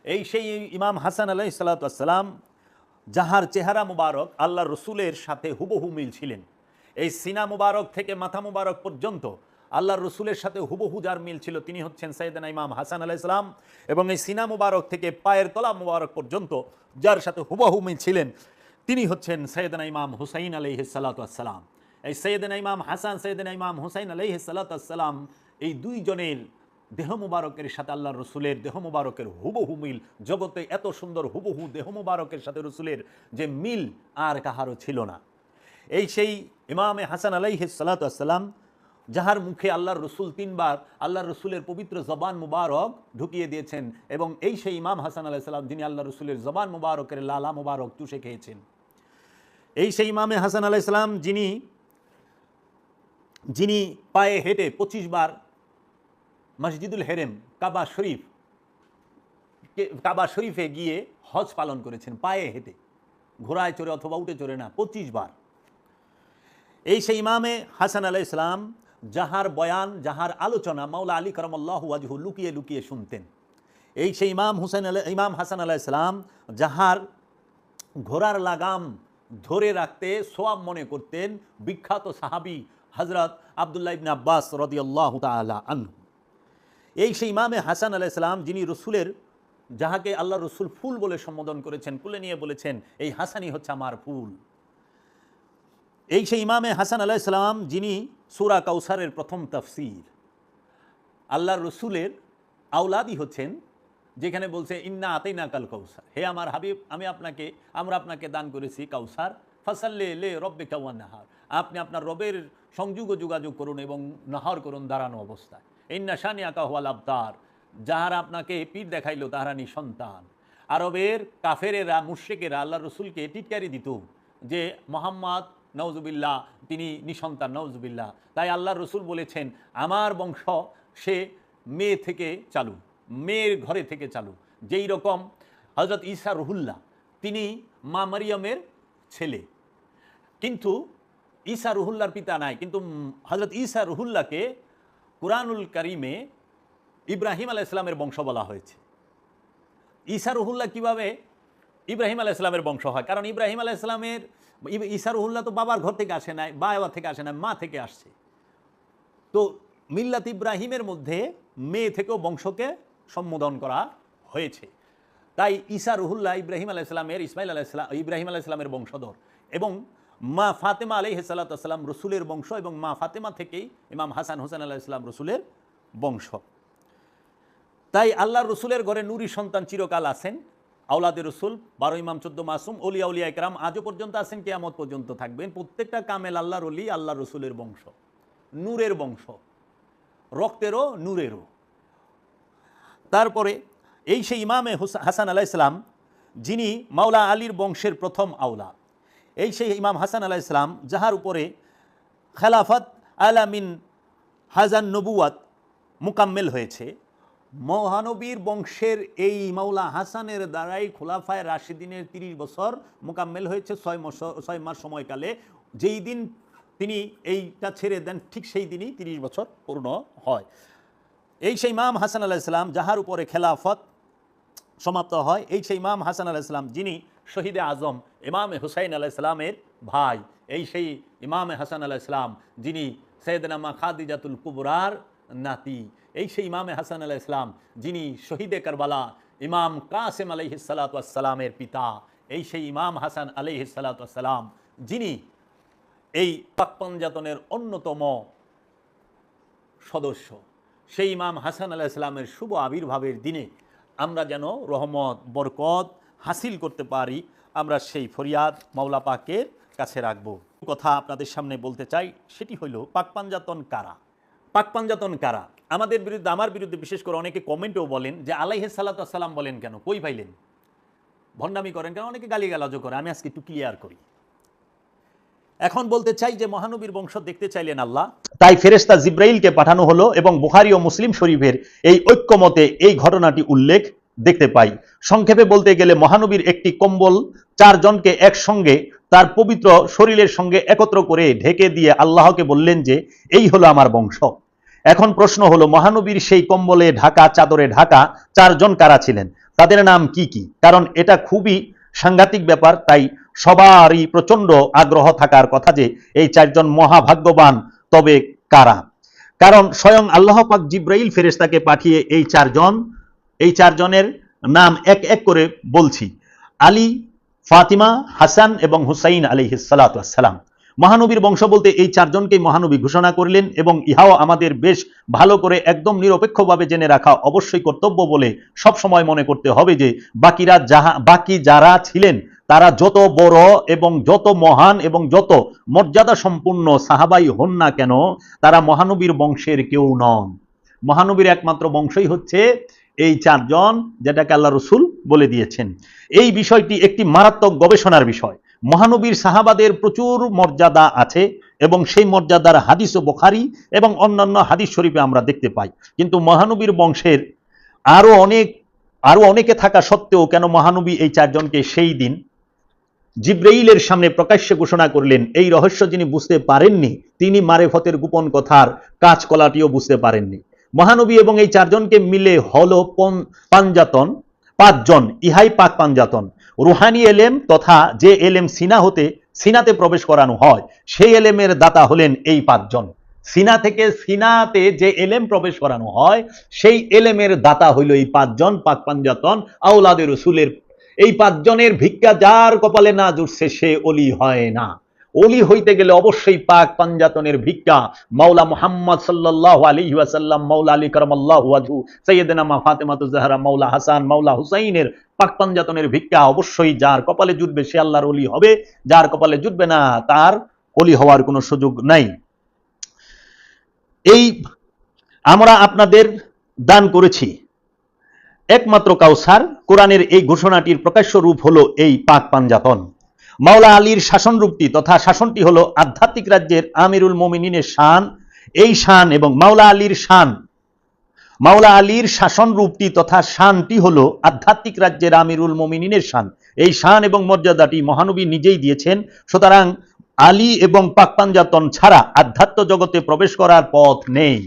S2: এই সেই ইমাম হাসান আলাইহিস সালাতু ওয়াস সালাম যাহার চেহারা মুবারক আল্লাহর রাসূলের সাথে হুবহু মিল ছিলেন। এই সিনা মুবারক থেকে মাথা মুবারক পর্যন্ত আল্লাহর রাসূলের সাথে হুবহু যার মিল ছিল তিনি হচ্ছেন সাইয়েদনা ইমাম হাসান আলাইহিস সালাম। এবং এই সিনা মুবারক থেকে পায়ের তলা মুবারক পর্যন্ত যার সাথে হুবহু মিল ছিলেন তিনি হচ্ছেন সাইয়েদনা ইমাম হুসাইন আলাইহিস সালাতু ওয়াস সালাম। এই সাইয়েদনা ইমাম হাসান, সাইয়েদনা ইমাম হুসাইন আলাইহিস সালাতু ওয়াস সালাম, এই 2 জনের দেহ মুবারকের সাথে আল্লাহর রাসূলের দেহ মুবারকের হুবহু মিল। জগতে এত সুন্দর হুবহু দেহ মুবারকের সাথে রাসূলের যে মিল আর কাহারও ছিল না। এই সেই ইমামে হাসান আলাইহিস সালাতু ওয়াস সালাম যাহার মুখে আল্লাহর রাসূল 3 বার আল্লাহর রাসূলের পবিত্র জবান মুবারক ঢুকিয়ে দিয়েছেন। এবং এই সেই ইমাম হাসান আলাইহিস সালাম যিনি আল্লাহর রাসূলের জবান মুবারকের লালা মুবারক চুষে খেয়েছেন। এই সেই ইমামে হাসান আলাইহিস সালাম যিনি পায়ে হেঁটে 25 বার মসজিদুল হেরেম কাবা শরীফে গিয়ে হজ পালন করেছেন, পায়ে হেঁটে, ঘোড়ায় চড়ে অথবা উঠে চড়ে না, 25 বার। এই সেই ইমামে হাসান আলাইহিস সালাম যাহার বয়ান, যাহার আলোচনা মাওলা আলী কারামাল্লাহু ওয়াজহু লুকিয়ে লুকিয়ে শুনতেন। এই সেই ইমাম হাসান আলাইহিস সালাম যাহার ঘোড়ার লাগাম ধরে রাখতে সোয়াব মনে করতেন বিখ্যাত সাহাবী হযরত আব্দুল্লাহ ইবনে আব্বাস রাদিয়াল্লাহু তাআলা আনহু। এই সেই ইমামে হাসান আলাইহিস সালাম যিনি রাসূলের, যাহাকে আল্লাহ রাসূল ফুল বলে সম্বোধন করেছেন, কুলে নিয়ে বলেছেন এই হাসানই হচ্ছে আমার ফুল। এই সেই ইমামে হাসান আলাইহিস সালাম যিনি সূরা কাউসারের প্রথম তাফসীর, আল্লাহর রাসূলের আওলাদই হচ্ছেন, যেখানে বলছে ইন্না আতাইনাকাল কাউসার, হে আমার হাবিব আমরা আপনাকে দান করেছি কাউসার, ফাসাল্লি লি রাব্বিকা ওয়ানহার, আপনি আপনার রবের সংযোগ ও যোগাযোগ করুন এবং নাহর করুন দাঁড়ানো অবস্থায়। ইন্না শানিআকা হুয়াল আবতার, যাহারা আপনাকে পিঠ দেখাইলো তাহারা নিঃসন্তান। আরবের কাফেরেরা মুশরিকেরা আল্লাহ রসুলকে টিটকারি দিত যে মোহাম্মদ নওজুবিল্লাহ তিনি নিঃসন্তান, নওজুবিল্লাহ। তাই আল্লাহ রসুল বলেছেন আমার বংশ সে মেয়ে থেকে চালু, মেয়ের ঘরে থেকে চালু। যেই রকম হযরত ঈসা রুহুল্লাহ তিনি মা মারিয়ামের ছেলে, কিন্তু ঈসা রুহুল্লাহর পিতা নাই, কিন্তু হযরত ঈসা রুহুল্লাহকে কুরআনুল কারীমে ইব্রাহিম আলাইহিস সালামের বংশ বলা হয়েছে। ঈসা রুহুল্লাহ কিভাবে ইব্রাহিম আলাইহিস সালামের বংশ হয়? কারণ ইব্রাহিম আলাইহিস সালামের ঈসা রুহুল্লাহ তো বাবার ঘর থেকে আসে নাই, বাবা থেকে আসে নাই, মা থেকে আসছে। তো মিল্লাত ইব্রাহিমের মধ্যে মেয়ে থেকেও বংশকে সম্বোধন করা হয়েছে। তাই ঈসা রুহুল্লাহ ইব্রাহিম আলাইহিস সালামের ইব্রাহিম আলাইহিস সালামের বংশধর, এবং মা ফাতেমা আলাইহিস সালাতু ওয়াস সালাম রসুলের বংশ, এবং মা ফাতেমা থেকেই ইমাম হাসান হোসেন আলাইহিস সালাম রসুলের বংশ। তাই আল্লাহর রসুলের ঘরে নূরী সন্তান চিরকাল আছেন, আওলাদে রসুল, 12 ইমাম 14 মাসুম, অলিয়া উলিয়া ইকরাম আজও পর্যন্ত আছেন, কিয়ামত পর্যন্ত থাকবেন। প্রত্যেকটা কামেল আল্লাহর অলি আল্লাহ রসুলের বংশ, নূরের বংশ, রক্তেরও নূরেরও। তারপরে এই সেই ইমামে হাসান আলাইহিস সালাম যিনি মাওলা আলীর বংশের প্রথম আওলাদ, এই সেই ইমাম হাসান আলাইহিস সালাম যাহার উপরে খেলাফত আলামিন হাজান নবুয়াত মুকাম্মেল হয়েছে। মহানবীর বংশের এই মাওলা হাসানের দ্বারাই খোলাফায়ে রাশিদিনের 30 বছর মোকাম্মেল হয়েছে 6 মাস সময়কালে। যেই দিন তিনি এইটা ছেড়ে দেন ঠিক সেই দিনই 30 বছর পূর্ণ হয়। এই সেই ইমাম হাসান আলাইহিস সালাম যাহার উপরে খেলাফত সমাপ্ত হয়, এই সেই ইমাম হাসান আলাইহিস সালাম যিনি শহীদে আজম ইমামে হুসাইন আলাইহিস সালামের ভাই, এই সেই ইমামে হাসান আলাইহিস সালাম যিনি সৈয়দনা মা খাদিজাতুল কুবরার নাতি, এই সেই ইমামে হাসান আলাইহিস সালাম যিনি শহীদে কারবালা ইমাম কাসেম আলাইহিস সালাতু ওয়াস সালামের পিতা, এই সেই ইমাম হাসান আলাইহিস সালাতু ওয়াস সালাম যিনি এই পাক পাঞ্জাতনের অন্যতম সদস্য। সেই ইমাম হাসান আলাইহিস সালামের শুভ আবির্ভাবের দিনে আমরা যেন রহমত বরকত হাসিল করতে পারি, আমরা সেই ফরিয়াদ মাওলা পাকের কাছে রাখব। কথা আপনাদের সামনে বলতে চাই, সেটি হইল পাক পাঞ্জাতন কারা। পাক পাঞ্জাতন কারা? আমাদের বিরুদ্ধে, আমার বিরুদ্ধে বিশেষ করে অনেকে কমেন্টেও বলেন যে আলাইহিস সালাতু ওয়াস সালাম বলেন কেন, কই পাইলেন, ভণ্ডামি করেন কেন, অনেকে গালিগালাজও করে। আমি আজকে একটু ক্লিয়ার করি। এখন বলতে চাই যে মহানবীর বংশ দেখতে চাইলেন আল্লাহ, তাই ফেরেশতা জিব্রাইলকে পাঠানো হলো, এবং বুখারী ও মুসলিম শরীফের এই ঐক্যমতে এই ঘটনাটি উল্লেখ দেখতে পাই। সংক্ষেপে বলতে গেলে মহানবীর একটি কম্বল 4 জনকে একসঙ্গে তার পবিত্র শরীরের সঙ্গে একত্র করে ঢেকে দিয়ে আল্লাহকে বললেন যে এই হলো আমার বংশ। এখন প্রশ্ন হলো মহানবীর সেই কম্বলে ঢাকা, চাদরে ঢাকা 4 জন কারা ছিলেন, তাদের নাম কি কি? কারণ এটা খুবই সাংঘাতিক ব্যাপার, তাই সবারই প্রচন্ড আগ্রহ থাকার কথা যে এই 4 জন মহাভাগ্যবান তবে কারা। কারণ স্বয়ং আল্লাহ পাক জিব্রাইল ফেরেশতাকে পাঠিয়ে এই 4 জনের নাম এক এক করে বলছি। আলী, ফাতিমা, হাসান এবং হুসাইন আলাইহিস সালাতু ওয়াস সালাম। মহানবীর বংশ বলতে এই 4 জনকেই মহানবী ঘোষণা করলেন, এবং ইহাও আমাদের বেশ ভালো করে একদম নিরপেক্ষভাবে জেনে রাখা অবশ্যই কর্তব্য বলে সব সময় মনে করতে হবে যে বাকি যারা ছিলেন তারা যত বড় এবং যত মহান এবং যত মর্যাদা সম্পূর্ণ সাহাবাই হন না কেন, তারা মহানবীর বংশের কেউ নন। মহানবীর একমাত্র বংশই হচ্ছে এই 4 জন, যেটাকে আল্লাহ রসুল বলে দিয়েছেন। এই বিষয়টি একটি মারাত্মক গবেষণার বিষয়। মহানবীর সাহাবাদের প্রচুর মর্যাদা আছে, এবং সেই মর্যাদার হাদিস ও বুখারী এবং অন্যান্য হাদিস শরীফে আমরা দেখতে পাই। কিন্তু মহানবীর বংশের আরো অনেকে থাকা সত্ত্বেও কেন মহানবী এই 4 জনকে সেই দিন জিব্রাইলের সামনে প্রকাশ্যে ঘোষণা করলেন, এই রহস্য যিনি বুঝতে পারেননি তিনি মারেফতের গোপন কথার কাঁচকলাটিও বুঝতে পারেননি। মহানবী এবং এই 4 জনকে মিলে হলো পাঞ্জাতন 5 জন, ইহাই পাক পাঞ্জাতন। রুহানি এলেম তথা যে এলেম সিনাতে প্রবেশ করানো হয়, সেই এলেমের দাতা হলেন এই 5 জন। সিনা থেকে সিনাতে যে এলেম প্রবেশ করানো হয়, সেই এলেমের দাতা হইল এই 5 জন পাক পাঞ্জাতন আওলাদে রসুলের। এই 5 জনের ভিক্ষা যার কপালে না জুটছে সে ওলি হয় না। ওলি হইতে গেলে অবশ্যই পাক পাঞ্জাতনের ভিক্ষা মাওলা মুহাম্মদ সাল্লাল্লাহু আলাইহি ওয়াসাল্লাম, মাওলা আলী কারামাল্লাহু ওয়াজহু, সাইয়্যিদানা মা ফাতেমাতুজ জাহরা, মাওলা হাসান, মাওলা হুসাইনের পাক পাঞ্জাতনের ভিক্ষা অবশ্যই যার কপালে জুটবে সে আল্লাহর ওলি হবে, যার কপালে জুটবে না তার
S3: অলি হওয়ার কোনো সুযোগ নাই। এই আমরা আপনাদের দান করেছি একমাত্র কাউসার। কোরআনের এই ঘোষণাটির প্রকাশ্য রূপ হলো এই পাক পাঞ্জাতন। মাওলা আলীর শাসন রূপটি তথা শাসনটি হলো আধ্যাত্মিক রাজ্যের আমিরুল মোমিনিনের শান। এই শান এবং মাওলা আলীর শাসন রূপটি তথা শানটি হলো আধ্যাত্মিক রাজ্যের আমিরুল মোমিনিনের শান। এই শান এবং মর্যাদাটি মহানবী নিজেই দিয়েছেন। সুতরাং আলী এবং পাক পাঞ্জাতন ছাড়া আধ্যাত্ম জগতে প্রবেশ করার পথ নেই।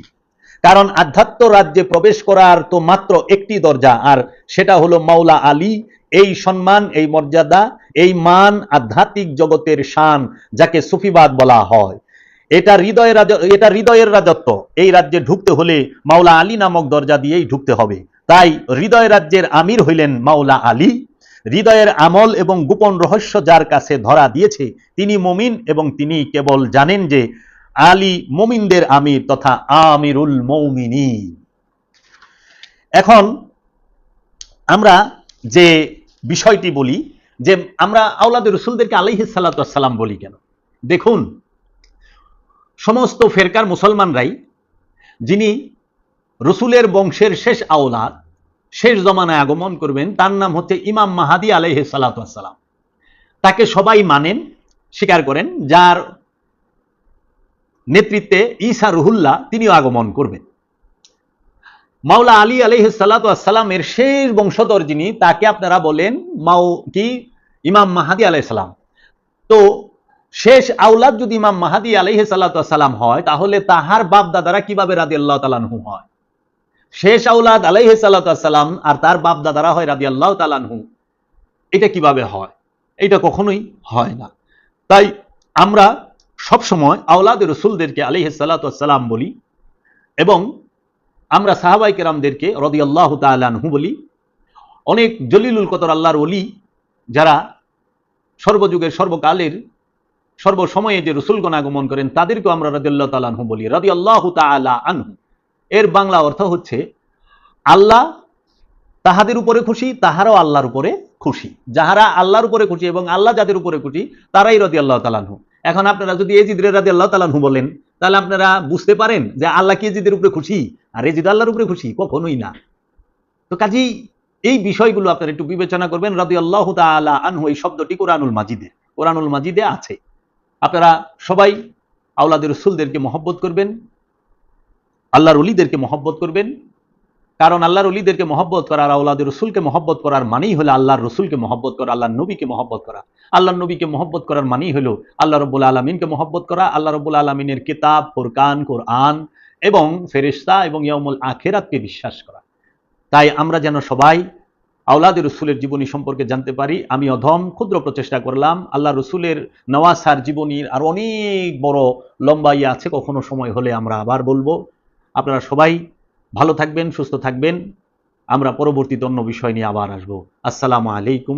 S3: কারণ আধ্যাত্ম রাজ্যে প্রবেশ করার তো মাত্র একটি দরজা, আর সেটা হলো মাওলা আলী। এই সম্মান, এই মর্যাদা, এই মান আধ্যাত্মিক জগতের শান, যাকে সুফিবাদ বলা হয়। এটা হৃদয়ের রাজত্ব। এই রাজ্যে ঢুকতে হলে মাওলা আলী নামক দরজা দিয়েই ঢুকতে হবে। তাই হৃদয় রাজ্যের আমির হইলেন মাওলা আলী। হৃদয়ের আমল এবং গোপন রহস্য যার কাছে ধরা দিয়েছে তিনি মুমিন, এবং তিনি কেবল জানেন যে আলী মুমিনদের আমির তথা আমিরুল মুমিনিন। এখন আমরা যে বিষয়টি বলি, যে আমরা আওলাদে রসুলদেরকে আলাইহিস সালাতু ওয়াস সালাম বলি কেন? দেখুন, সমস্ত ফেরকার মুসলমানরাই যিনি রসুলের বংশের শেষ আওলাদ, শেষ জমানায় আগমন করবেন, তার নাম হচ্ছে ইমাম মাহাদি আলাইহিস সালাতু ওয়াস সালাম। তাকে সবাই মানেন, স্বীকার করেন, যার নেতৃত্বে ঈসা রুহুল্লাহ তিনিও আগমন করবেন। মাওলা আলী আলাইহিস সালাতু ওয়াস সালামের শেষ বংশধর যিনি, তাকে আপনারা বলেন ইমাম মাহাদি আলাইহিস সালাম। তো শেষ আওলাদ যদি ইমাম মাহাদি আলাইহিস সালাতু ওয়াস সালাম হয়, তাহলে তাহার বাপ দাদারা কিভাবে রাদিয়াল্লাহু তাআলা আনহু হয়? শেষ আওলাদ আলাইহিস সালাতু ওয়াস সালাম আর তার বাপ দাদারা হয় রাদিয়াল্লাহু তাআলা আনহু। এটা কিভাবে হয়? এটা কখনোই হয় না। তাই আমরা সবসময় আওলাদে রসুলদেরকে আলাইহিস সালাতু ওয়াস সালাম বলি, এবং আমরা সাহাবায়ে কেরামদেরকে রাদিয়াল্লাহু তাআলা আনহু বলি। অনেক জলিলুল কদর আল্লাহর ওলি, যারা সর্বযুগের সর্বকালের সর্বসময়ে যে রসুলগণ আগমন করেন, তাদেরকেও আমরা রাদিয়াল্লাহু তাআলা আনহু বলি। রাদিয়াল্লাহু তাআলা আনহু এর বাংলা অর্থ হচ্ছে আল্লাহ তাহাদের উপরে খুশি, তাহারাও আল্লাহর উপরে খুশি। যাহারা আল্লাহর উপরে খুশি এবং আল্লাহ যাদের উপরে খুশি, তারাই রাদিয়াল্লাহু তাআলা আনহু। এখন আপনারা যদি এজিদের রাদিয়াল্লাহু তাআলা আনহু বলেন, তাহলে আপনারা বুঝতে পারেন যে আল্লাহ কি এজিদের উপরে খুশি আর এজিদ আল্লাহর উপরে খুশি? কখনোই না। তো কাজেই এই বিষয়গুলো আপনারা একটু বিবেচনা করবেন। রাদিয়াল্লাহু তাআলা আনহু এই শব্দটি কোরআনুল মাজিদে আছে। আপনারা সবাই আওলাদের রাসূলদেরকে মহব্বত করবেন, আল্লাহর ওলিদেরকে মহব্বত করবেন। কারণ আল্লাহর ওলিদেরকে মহব্বত করা আর আওলাদের রাসূলকে মহব্বত করার মানেই হলো আল্লাহর রাসূলকে মহব্বত করা, আল্লাহর নবীকে মহব্বত করা। আল্লাহর নবীকে মহব্বত করার মানেই হলো আল্লাহ রাব্বুল আলামিনকে মহব্বত করা, আল্লাহ রাব্বুল আলামিনের কিতাব, ফুরকান, কোরআন এবং ফেরেশতা এবং ইয়াউমুল আখিরাতকে বিশ্বাস করা। তাই আমরা যেন সবাই আওলাদের রাসূলের জীবনী সম্পর্কে জানতে পারি। আমি অধম ক্ষুদ্র প্রচেষ্টা করলাম। আল্লাহ রাসূলের নওয়াসার জীবনীর আর অনেক বড় লম্বাই আছে, কখনো সময় হলে আমরা আবার বলবো। আপনারা সবাই ভালো থাকবেন, সুস্থ থাকবেন। আমরা পরবর্তীতে অন্য বিষয় নিয়ে আবার আসবো। আসসালামু আলাইকুম।